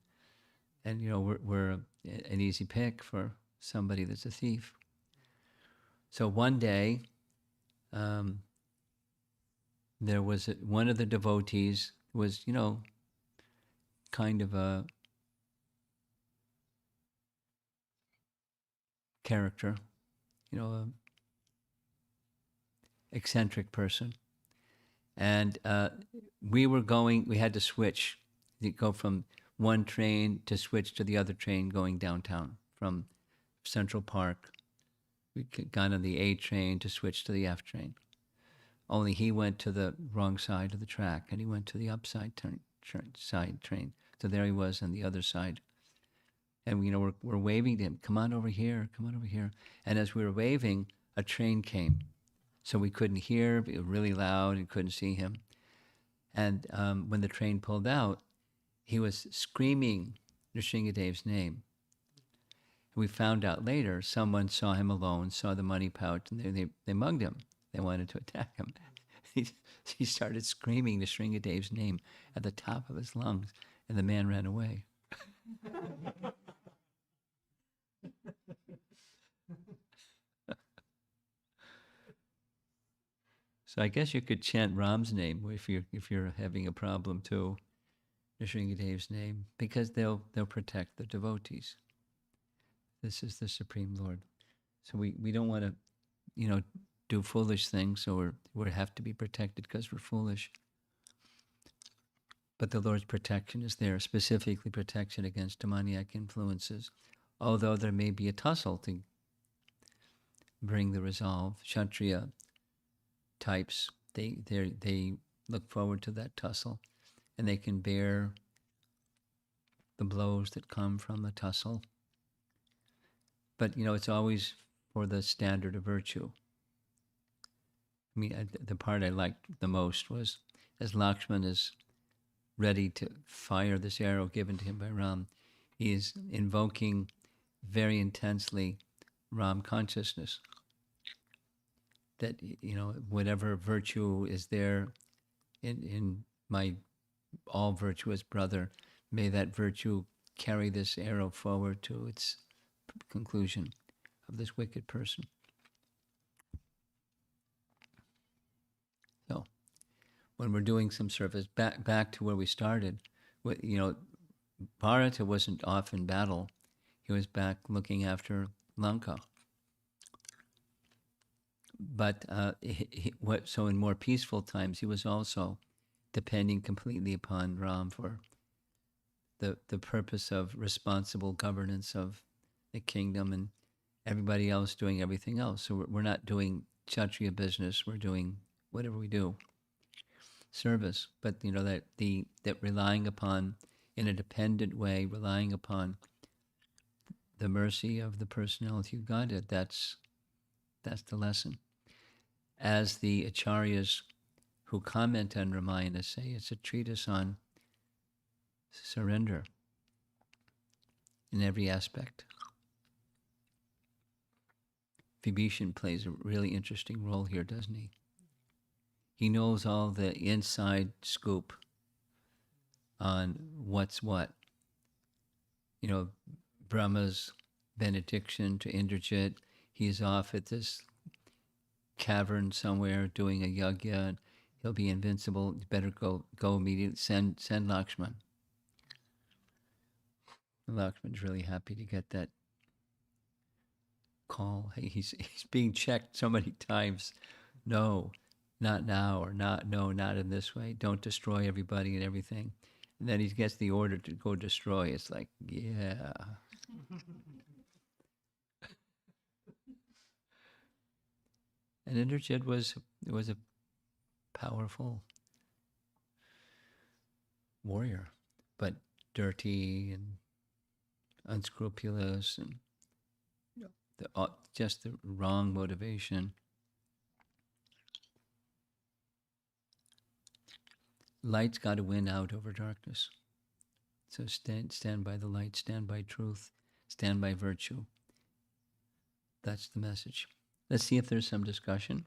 and we're an easy pick for somebody that's a thief. So one day, there was one of the devotees was kind of a character, a eccentric person. And we had to switch, go from one train to switch to the other train going downtown from Central Park. We got on the A train to switch to the F train. Only he went to the wrong side of the track, and he went to the upside side train. So there he was on the other side. And we're waving to him, come on over here, come on over here. And as we were waving, a train came. So we couldn't hear, it was really loud, and couldn't see him. And when the train pulled out, he was screaming Nrsingadev's name. And we found out later, someone saw him alone, saw the money pouch, and they mugged him. They wanted to attack him. He started screaming Nrsingadev's name at the top of his lungs, and the man ran away. So I guess you could chant Ram's name if you're having a problem too, Nrsingadev's name, because they'll protect the devotees. This is the Supreme Lord. So we don't want to, do foolish things, so we have to be protected because we're foolish. But the Lord's protection is there, specifically protection against demoniac influences. Although there may be a tussle to bring the resolve, Kshatriya types, they look forward to that tussle, and they can bear the blows that come from the tussle. But it's always for the standard of virtue. I mean, the part I liked the most was as Lakshman is ready to fire this arrow given to him by Ram, he is invoking very intensely Ram consciousness. That whatever virtue is there in my all virtuous brother, may that virtue carry this arrow forward to its conclusion of this wicked person. So when we're doing some service, back to where we started, Bharata wasn't off in battle. He was back looking after Lanka. But so in more peaceful times, he was also depending completely upon Ram for the purpose of responsible governance of the kingdom, and everybody else doing everything else. So we're not doing Kshatriya business. We're doing whatever we do, service. But that relying upon, in a dependent way, relying upon the mercy of the personality of Godhead. That's the lesson. As the acharyas who comment on Ramayana say, it's a treatise on surrender in every aspect. Vibhishan plays a really interesting role here, doesn't he? He knows all the inside scoop on what's what. Brahma's benediction to Indrajit. He's off at this cavern somewhere doing a yagya, and he'll be invincible. You better go immediately. Send Lakshman. Lakshman's really happy to get that call. Hey, he's being checked so many times. No, not now, or not in this way. Don't destroy everybody and everything. And then he gets the order to go destroy. It's like, yeah. And Indrajit was a powerful warrior, but dirty and unscrupulous, and just the wrong motivation. Light's got to win out over darkness. So stand by the light, stand by truth, stand by virtue. That's the message. Let's see if there's some discussion.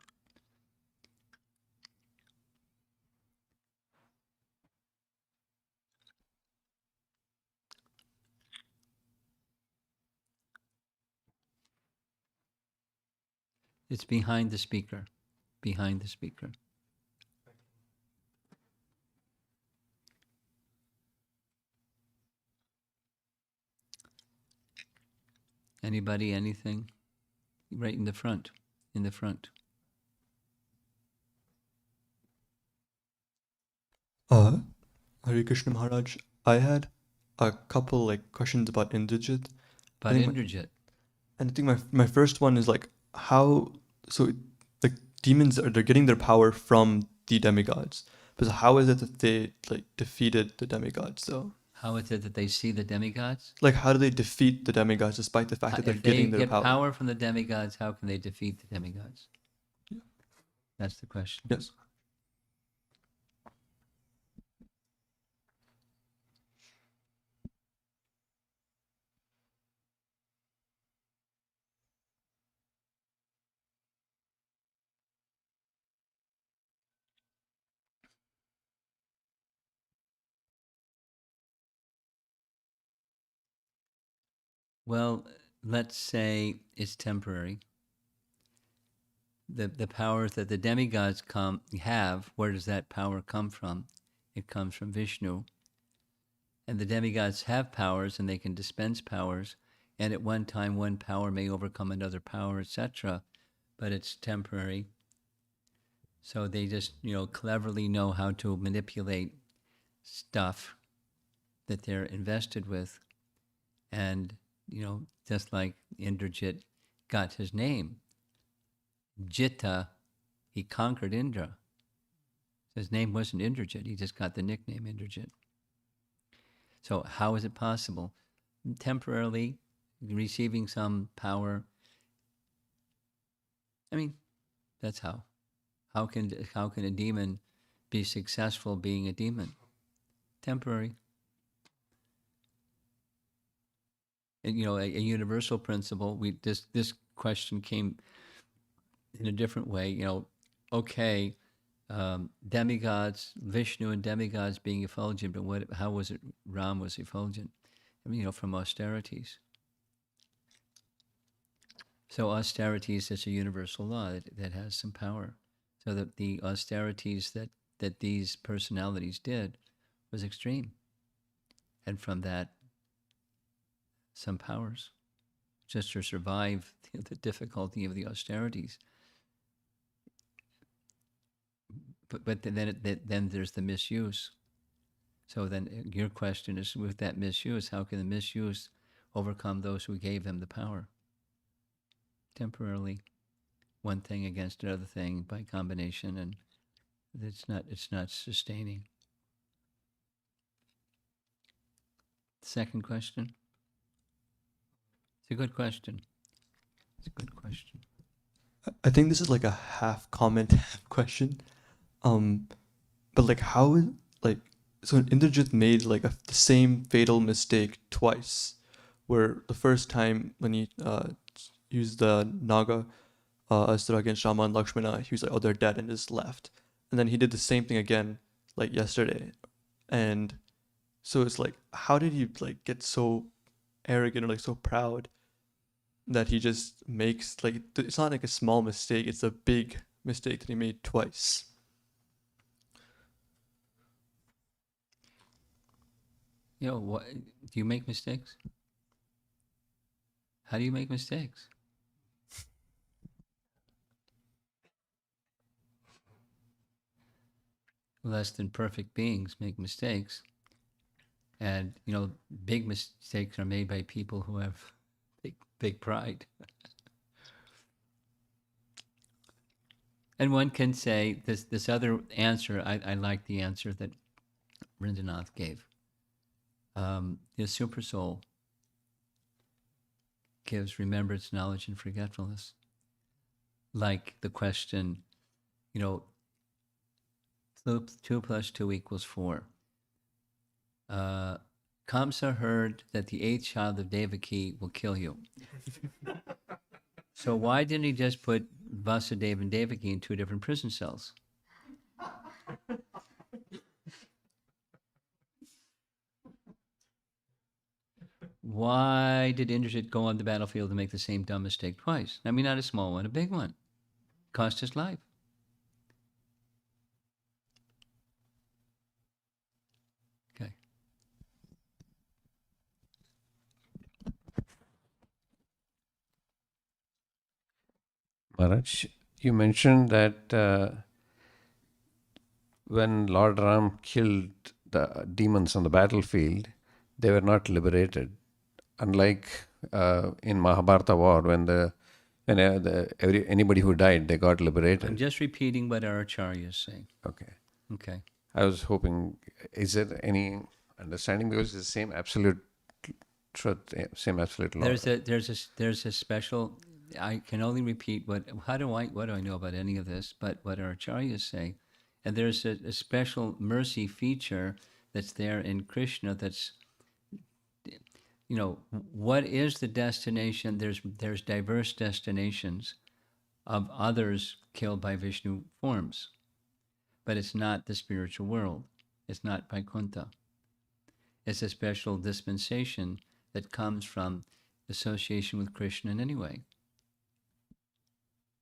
It's behind the speaker. Behind the speaker. Anybody, anything? Right in the front. In the front. Hare Krishna Maharaj, I had a couple questions about Indrajit. About Indrajit. And I think my first one is how, so the demons they're getting their power from the demigods. But how is it that they defeated the demigods though? How is it that they see the demigods? How do they defeat the demigods despite the fact that they're getting their power? If they get power from the demigods, how can they defeat the demigods? Yeah. That's the question. Yes. Well, let's say it's temporary. The powers that the demigods have, where does that power come from? It comes from Vishnu. And the demigods have powers, and they can dispense powers. And at one time, one power may overcome another power, etc. But it's temporary. So they just, cleverly know how to manipulate stuff that they're invested with. And, just like Indrajit got his name, Jitta, he conquered Indra. His name wasn't Indrajit, he just got the nickname Indrajit. So how is it possible? Temporarily receiving some power. I mean, that's how. How can a demon be successful being a demon? Temporary. And, a universal principle. This question came in a different way. Okay, demigods, Vishnu and demigods being effulgent, but how was it Ram was effulgent? I mean, from austerities. So austerities is a universal law that has some power. So that the austerities that that these personalities did was extreme. And from that, some powers, just to survive the difficulty of the austerities. But then there's the misuse. So then your question is, with that misuse, how can the misuse overcome those who gave them the power? Temporarily, one thing against another thing by combination, and it's not sustaining. Second question. It's a good question. It's a good question. I think this is like a half comment, half question. But like how is like so Indrajit made like the same fatal mistake twice, where the first time when he used the Naga Astra against Rama and Lakshmana, he was like, oh, they're dead, and just left. And then he did the same thing again, like yesterday. And so it's like, how did he like get so arrogant or like so proud that he just makes like it's not like a small mistake, it's a big mistake that he made twice. What do you make mistakes? How do you make mistakes? Less than perfect beings make mistakes, and big mistakes are made by people who have big pride. And one can say this other answer. I like the answer that Rindranath gave. The super soul gives remembrance, knowledge, and forgetfulness. Like the question, 2 plus 2 equals 4. Kamsa heard that the 8th child of Devaki will kill you. So why didn't he just put Vasudeva and Devaki in 2 different prison cells? Why did Indrajit go on the battlefield to make the same dumb mistake twice? I mean, not a small one, a big one. Cost his life. Okay. Maharaj, you mentioned that when Lord Ram killed the demons on the battlefield, they were not liberated. Unlike in Mahabharata war, when anybody who died, they got liberated. I'm just repeating what our acharyas say. Okay. Okay. I was hoping, is there any understanding, because it's the same absolute truth, same absolute law? There's a special. I can only repeat what do I know about any of this? But what our acharyas say, and there's a special mercy feature that's there in Krishna. That's what is the destination? There's diverse destinations of others killed by Vishnu forms, but it's not the spiritual world. It's not Vaikuntha. It's a special dispensation that comes from association with Krishna in any way.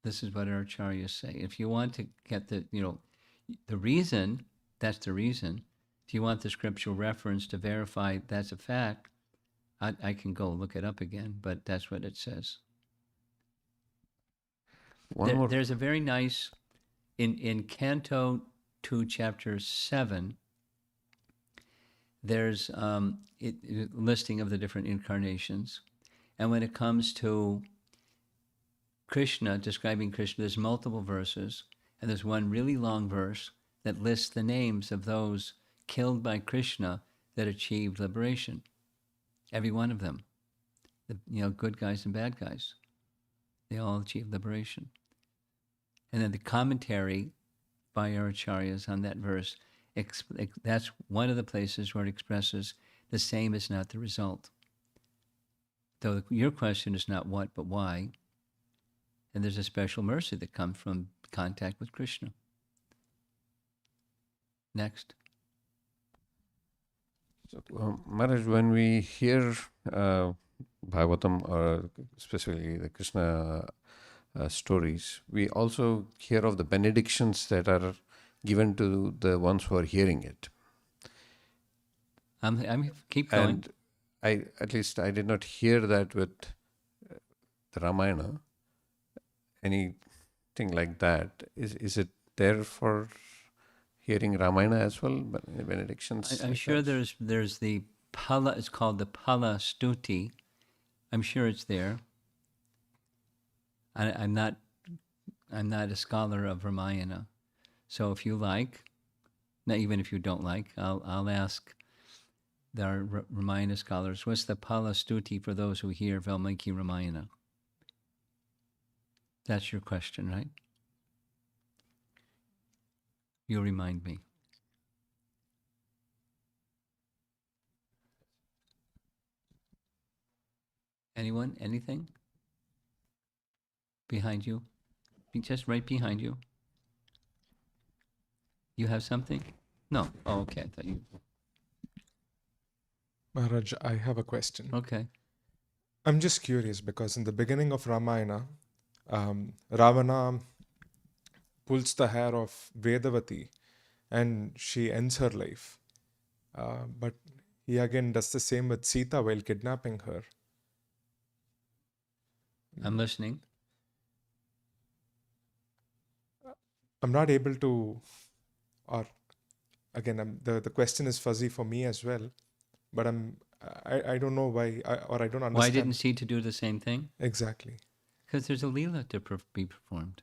This is what our acharyas say. If you want to get the reason, that's the reason. If you want the scriptural reference to verify that's a fact, I can go look it up again, but that's what it says. There's a very nice, in Canto 2, Chapter 7, there's a listing of the different incarnations. And when it comes to Krishna, describing Krishna, there's multiple verses, and there's one really long verse that lists the names of those killed by Krishna that achieved liberation. Every one of them, good guys and bad guys, they all achieved liberation. And then the commentary by our acharyas on that verse, that's one of the places where it expresses the same is not the result. Though your question is not what, but why. And there's a special mercy that comes from contact with Krishna. Next. So, Maharaj, when we hear Bhagavatam, or specifically the Krishna stories, we also hear of the benedictions that are given to the ones who are hearing it. I'm keep going. And at least I did not hear that with the Ramayana. Anything like that. Is it there for hearing Ramayana as well? But benedictions. I'm like sure that? there's the Pala. It's called the Pala Stuti. I'm sure it's there. I'm not a scholar of Ramayana, so if you like, not even if you don't like, I'll ask our Ramayana scholars. What's the Pala Stuti for those who hear Valmiki Ramayana? That's your question, right? You'll remind me. Anyone? Anything? Behind you? Just right behind you. You have something? No. Oh, okay. I thought you. Maharaj, I have a question. Okay. I'm just curious because in the beginning of Ramayana, Ravana pulls the hair of Vedavati and she ends her life. But he again does the same with Sita while kidnapping her. I'm listening. I'm not able to, or again, the question is fuzzy for me as well, but I don't know why, or I don't understand. Why didn't Sita do the same thing? Exactly. Because there's a Leela to be performed.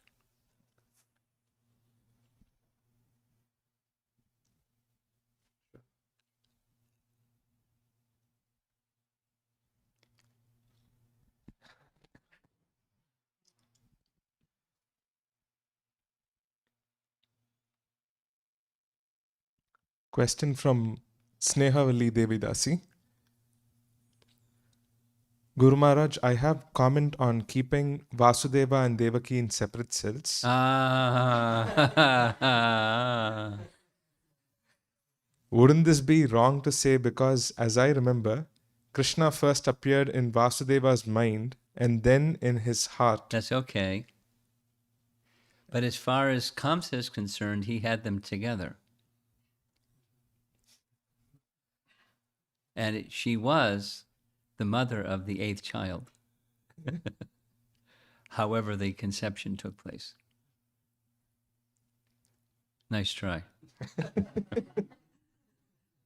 Question from Snehavali Devidasi. Guru Maharaj, I have comment on keeping Vasudeva and Devaki in separate cells. Ah. Wouldn't this be wrong to say because, as I remember, Krishna first appeared in Vasudeva's mind and then in his heart? That's okay. But as far as Kamsa is concerned, he had them together. And she was the mother of the 8th child. However, the conception took place. Nice try.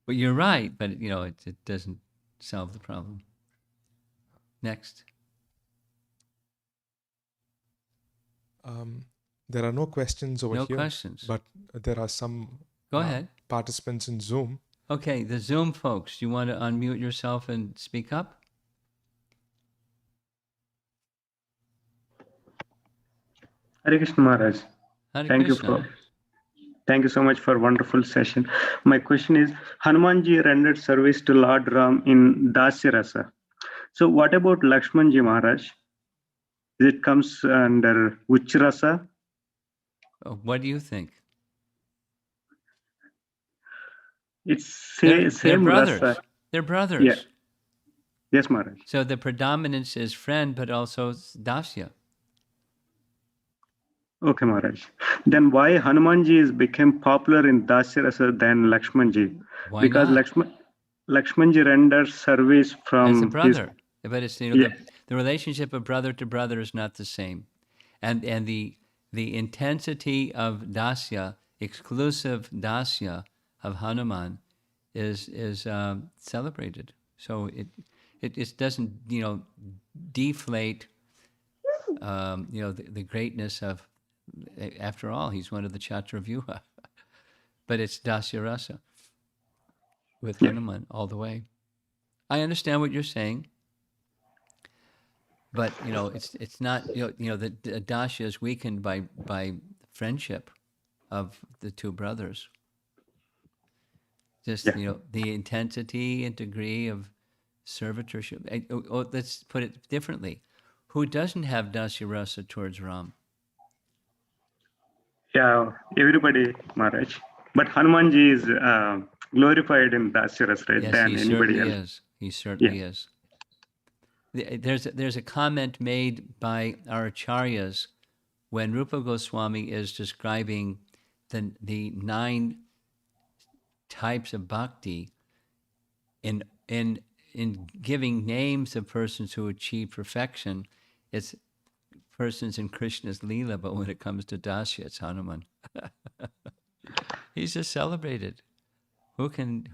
But you're right, but it doesn't solve the problem. Next. There are no questions over No here. questions. But there are some Go ahead. participants in Zoom. Okay, the Zoom folks, you want to unmute yourself and speak up? Hare Krishna Maharaj. Hare Thank Krishna. you so much for wonderful session. My question is, Hanumanji rendered service to Lord Ram in Dasya Rasa. So what about Lakshmanji Maharaj? It comes under which rasa? What do you think? It's They're same brothers. rasa. They're brothers. Yeah. Yes, Maharaj. So the predominance is friend, but also Dasya. Okay, Maharaj. Then why Hanumanji is became popular in Dasya Rasa than Lakshmanji? Why Because not? Lakshmanji renders service from As a his brother. But it's Yeah. the relationship of brother to brother is not the same. And the intensity of Dasya, exclusive Dasya of Hanuman is celebrated. So it doesn't deflate the greatness of. After all, he's one of the Chaturvyuha, but it's Dasya Rasa with Hanuman all the way. I understand what you're saying, but it's not the Dasya is weakened by friendship of the two brothers. Just the intensity and degree of servitorship. Let's put it differently. Who doesn't have Dasya Rasa towards Ram? Yeah, everybody, Maharaj. But Hanumanji is glorified in Dasya Rasa, right, Yes, than he anybody certainly else. is. He certainly is. There's a comment made by our acharyas when Rupa Goswami is describing the 9 types of bhakti in giving names of persons who achieve perfection. It's persons in Krishna's Leela, but when it comes to Dasya, it's Hanuman. He's just celebrated. Who can?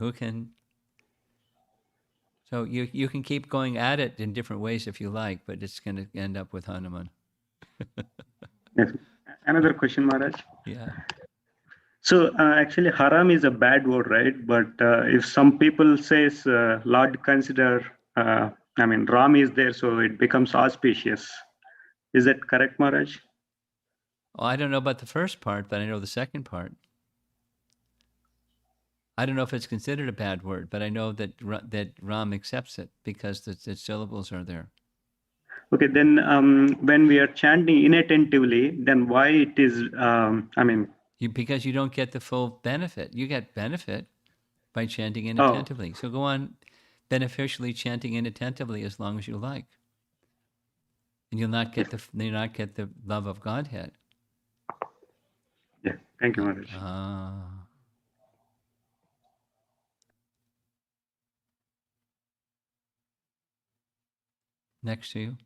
So you can keep going at it in different ways if you like, but it's going to end up with Hanuman. Yes. Another question, Maharaj. Yeah. So actually, haram is a bad word, right? But if some people says Lord consider, Ram is there, so it becomes auspicious. Is that correct, Maharaj? Well, I don't know about the first part, but I know the second part. I don't know if it's considered a bad word, but I know that that Ram accepts it because the syllables are there. Okay, then when we are chanting inattentively, then why it is? Because you don't get the full benefit. You get benefit by chanting Oh, inattentively. So go on beneficially chanting inattentively as long as you like, and you'll not get the love of Godhead. yeah. Thank you, Maharaj. Next to you.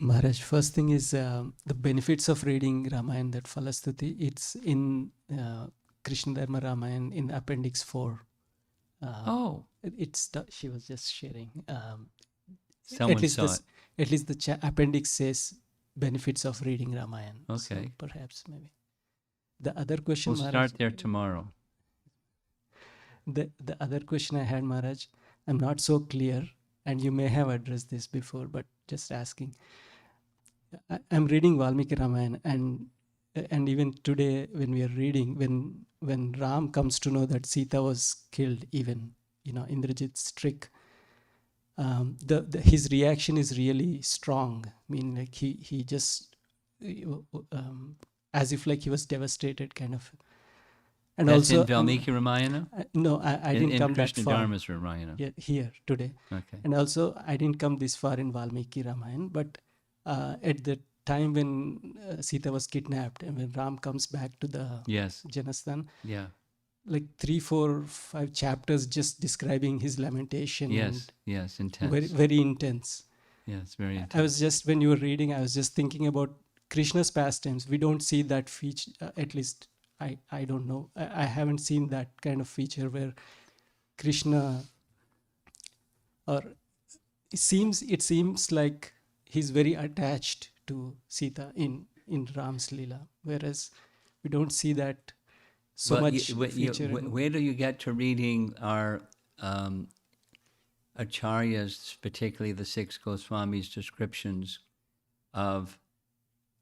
Maharaj, first thing is the benefits of reading Ramayana, that Falastuti. It's in Krishna Dharma Ramayana in Appendix 4. She was just sharing. Someone saw it. At least the appendix says benefits of reading Ramayana. Okay. So perhaps maybe. The other question, We'll Maharaj, start there tomorrow. the other question I had, Maharaj, I'm not so clear, and you may have addressed this before, but just asking. I'm reading Valmiki Ramayana, and even today when we are reading, when Ram comes to know that Sita was killed, even Indrajit's trick, his reaction is really strong. I mean, like he just as if like he was devastated, kind of. And That's also, in Valmiki Ramayana? no, I didn't come that Krishna far. Dharma's Ramayana. Yeah, here today. Okay. And also, I didn't come this far in Valmiki Ramayana, but at the time when Sita was kidnapped and when Ram comes back to the Janasthan, Yeah. like 3, 4, 5 chapters just describing his lamentation. Yes. Intense. Very, very intense. Yes, very intense. I was just, when you were reading, I was just thinking about Krishna's pastimes. We don't see that feature, at least I don't know. I haven't seen that kind of feature where Krishna, or it seems like he's very attached to Sita in Ram's Leela, whereas we don't see that so much feature. Where do you get to reading our acharyas, particularly the 6 Goswamis' descriptions of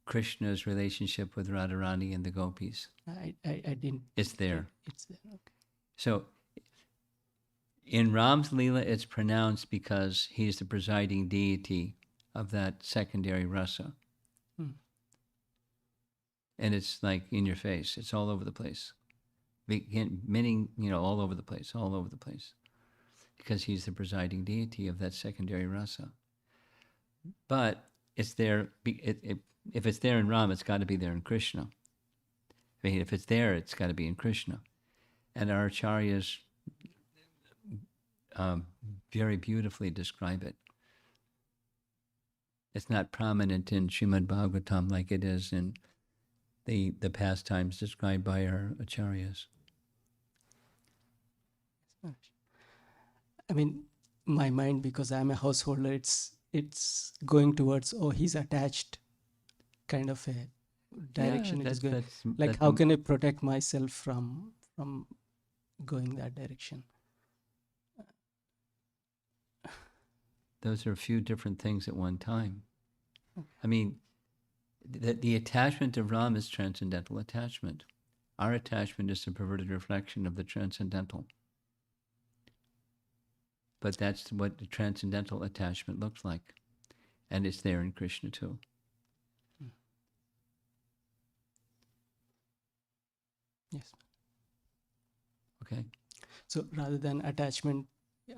Krishna's relationship with Radharani and the gopis? I didn't. It's there. It's there. Okay. So in Ram's Leela, it's pronounced because he's the presiding deity of that secondary rasa. And it's like in your face. It's all over the place. Meaning, all over the place, because he's the presiding deity of that secondary rasa. But it's there. If it's there in Ram, it's got to be there in Krishna. I mean, if it's there, it's got to be in Krishna. And our acharyas very beautifully describe it. It's not prominent in Srimad Bhagavatam like it is in the pastimes described by our acharyas. I mean, my mind, because I'm a householder, it's going towards, he's attached, kind of a direction. Yeah, it is going. that's How can I protect myself from going that direction? Those are a few different things at one time. I mean, the attachment to Ram is transcendental attachment. Our attachment is a perverted reflection of the transcendental. But that's what the transcendental attachment looks like. And it's there in Krishna too. Yes. Okay. So rather than attachment,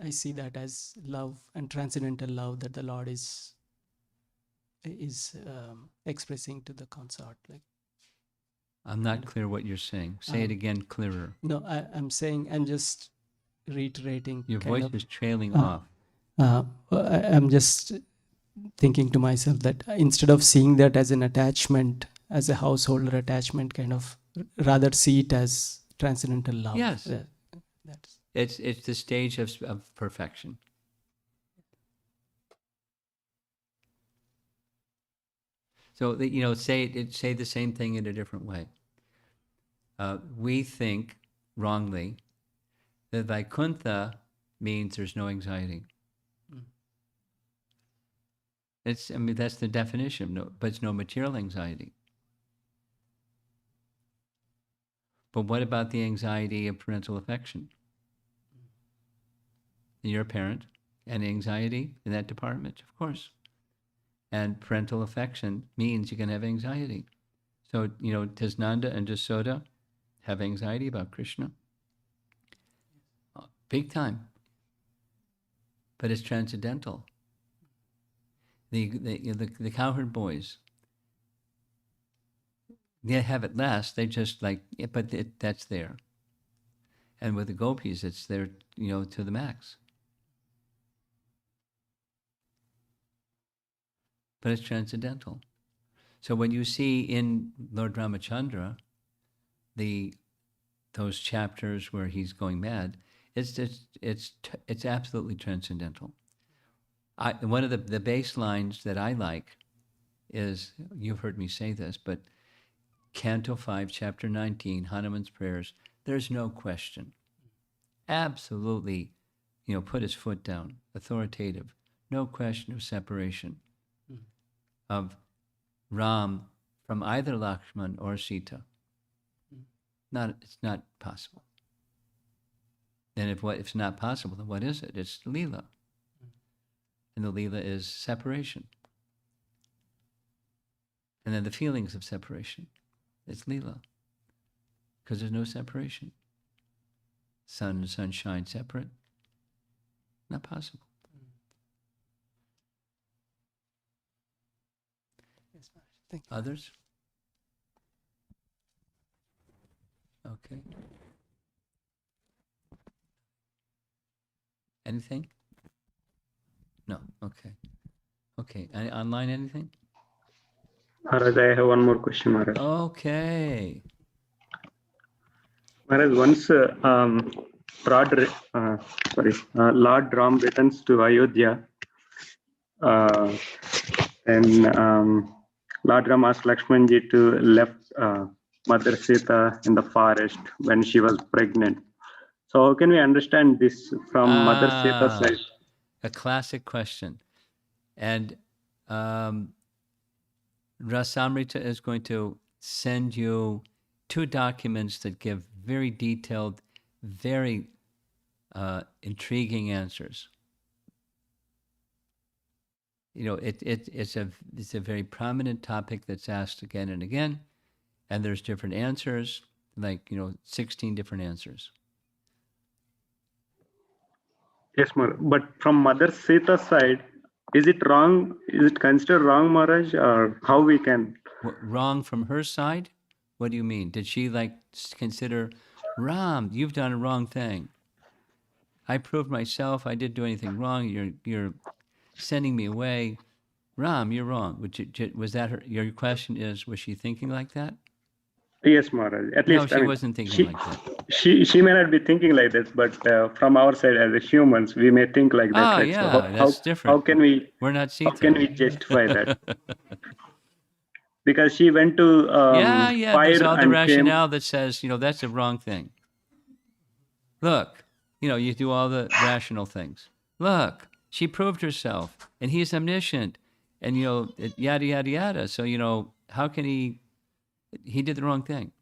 I see that as love and transcendental love that the Lord is is expressing to the consort. Like, I'm not clear what you're saying. Say it again clearer. no, I'm saying, I'm just reiterating. Your kind voice of, is trailing uh, off. I'm just thinking to myself that instead of seeing that as an attachment, as a householder attachment, kind of rather see it as transcendental love. Yes. That's It's the stage of perfection. So that, say the same thing in a different way. We think wrongly that Vaikuntha means there's no anxiety. That's the definition. No, but it's no material anxiety. But what about the anxiety of parental affection? You're a parent, and anxiety in that department, of course. And parental affection means you can have anxiety. So, does Nanda and Jasoda have anxiety about Krishna? Big time. But it's transcendental. The cowherd boys, they have it less. They just that's there. And with the gopis, it's there, to the max. But it's transcendental. So when you see in Lord Ramachandra those chapters where he's going mad, it's absolutely transcendental. One of the baselines that I like is, you've heard me say this, but Canto 5, Chapter 19, Hanuman's prayers, there's no question. Absolutely, put his foot down, authoritative, no question of separation of Ram from either Lakshman or Sita. It's not possible. Then if it's not possible, then what is it? It's Leela. And the Leela is separation. And then the feelings of separation. It's Leela. Because there's no separation. Sun and sunshine separate? Not possible. yes, Maharaj. Thank you. Others? Okay. Anything? No. Okay. Okay. Online, anything? Maharaj, I have one more question, Maharaj. Okay. Maharaj, once Lord Ram returns to Ayodhya, and Lord Ram asked Lakshmanji to left Mother Sita in the forest when she was pregnant. So how can we understand this from Mother Sita's side? A classic question. And Rasamrita is going to send you 2 documents that give very detailed, very intriguing answers. It's a very prominent topic that's asked again and again, and there's different answers, 16 different answers. Yes, Maharaj. But from Mother Sita's side, is it wrong? Is it considered wrong, Maharaj, or how we can? Wrong from her side? What do you mean? Did she consider, Ram, you've done a wrong thing. I proved myself. I didn't do anything wrong. You're sending me away. Ram, you're wrong. Was that her? Your question is, was she thinking like that? Yes, Maharaj. At No, least she wasn't thinking like that. She may not be thinking like this, but from our side as humans, we may think like that. Oh, right? yeah, So that's different. How can we? We're not How can we Sita. justify that? Because she went to Yeah. There's fire all the and rationale that says, that's a wrong thing. Look, you do all the rational things. Look, she proved herself, and he's omniscient, and yada yada yada. So how can he did the wrong thing?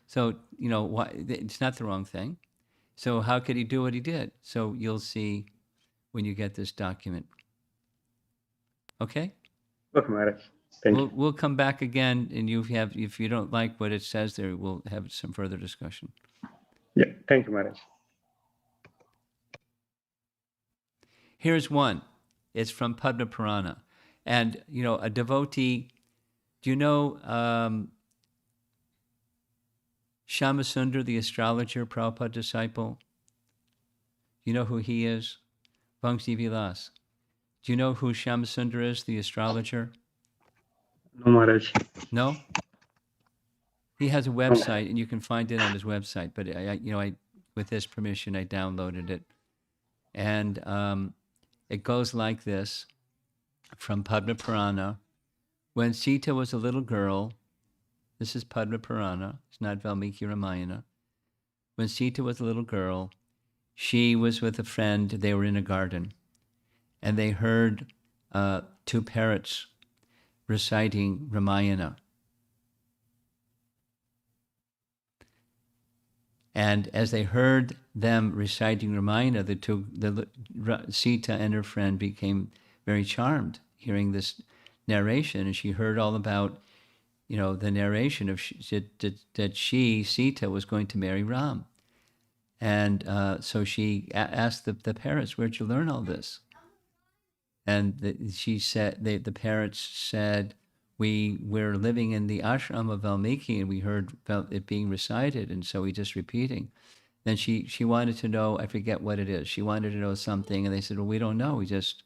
So why it's not the wrong thing. So how could he do what he did? So you'll see when you get this document. Okay. Okay, Maharaj. Thank you. We'll come back again, and if you don't like what it says there, we'll have some further discussion. Yeah, thank you, Maharaj. Here's one. It's from Padma Purana. And, you know, a devotee, do you know Shamasundar, the astrologer, Prabhupada disciple? You know who he is? Vamsi Vilas. Do you know who Shamasundar is, the astrologer? No, Maharaj. No? He has a No. website, and you can find it on his website. But I with his permission, I downloaded it, and it goes like this: from Padma Purana. When Sita was a little girl, this is Padma Purana. It's not Valmiki Ramayana. When Sita was a little girl, she was with a friend. They were in a garden, and they heard two parrots reciting Ramayana. And as they heard them reciting Ramayana, Sita and her friend became very charmed hearing this narration, and she heard all about, you know, the narration of that she, Sita, was going to marry Ram. And so she asked the parrots, "Where'd you learn all this?" And she said, the parrots said, we're living in the ashram of Valmiki, and we heard it being recited, and so we just repeating. Then she wanted to know, I forget what it is. She wanted to know something, and they said, well, we don't know. We just,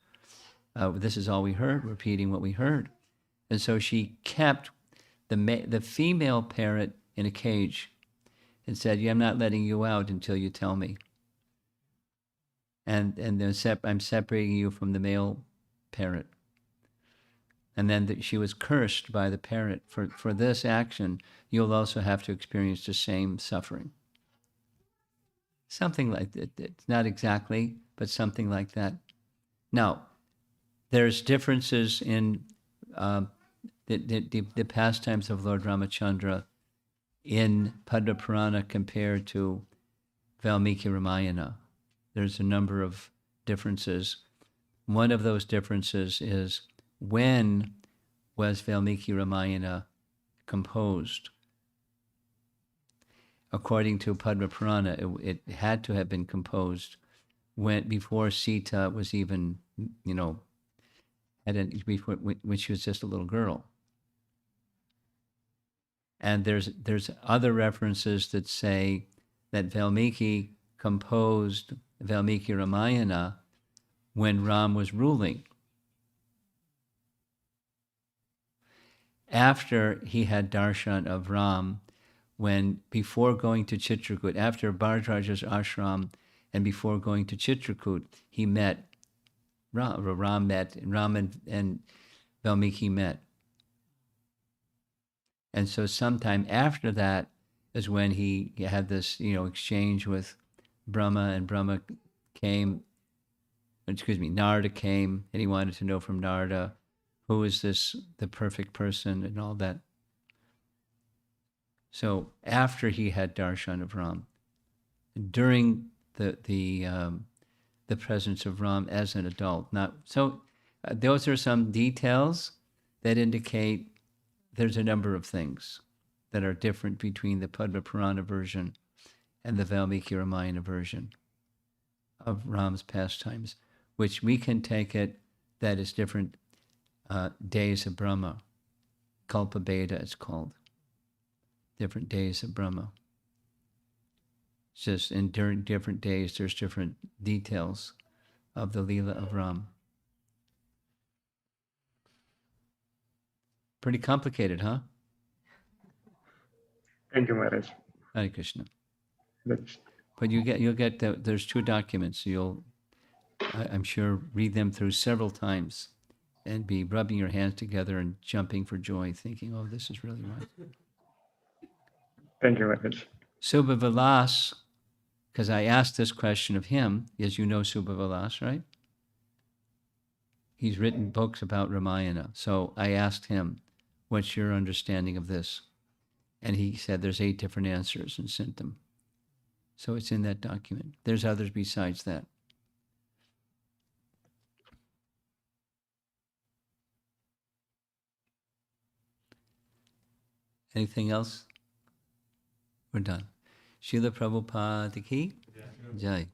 this is all we heard, repeating what we heard. And so she kept the female parrot in a cage and said, yeah, I'm not letting you out until you tell me. And then I'm separating you from the male parrot. And then she was cursed by the parrot. For this action, you'll also have to experience the same suffering. Something like that. It's not exactly, but something like that. Now, there's differences in the pastimes of Lord Ramachandra in Padma Purana compared to Valmiki Ramayana. There's a number of differences. One of those differences is, when was Valmiki Ramayana composed? According to Padma Purana, it had to have been composed before Sita was even, you know, before, when she was just a little girl. And there's other references that say that Valmiki composed Valmiki Ramayana when Ram was ruling, after he had darshan of Ram, before going to Chitrakoot, after Bhardraja's ashram, and before going to Chitrakoot, he met Ram and Valmiki met. And so sometime after that is when he had this, you know, exchange with Brahma, and Brahma came, Narada came, and he wanted to know from Narada, who is this, the perfect person, and all that. So after he had darshan of Ram, during the presence of Ram as an adult. Those are some details that indicate there's a number of things that are different between the Padma Purana version and the Valmiki Ramayana version of Ram's pastimes, which we can take it that is different days of Brahma. Kalpa Beda, it's called. Different days of Brahma. It's just during different days, there's different details of the Leela of Ram. Pretty complicated, huh? Thank you, Maharaj. Hare Krishna. That's- But you'll get there's two documents. I'm sure, read them through several times and be rubbing your hands together and jumping for joy, thinking, oh, this is really right. Thank you, Maharaj. Subha Vilas, because I asked this question of him, as you know Subha Vilas, right? He's written books about Ramayana. So I asked him, what's your understanding of this? And he said there's 8 different answers and sent them. So it's in that document. There's others besides that. Anything else? We're done. Srila Prabhupada ki Jai.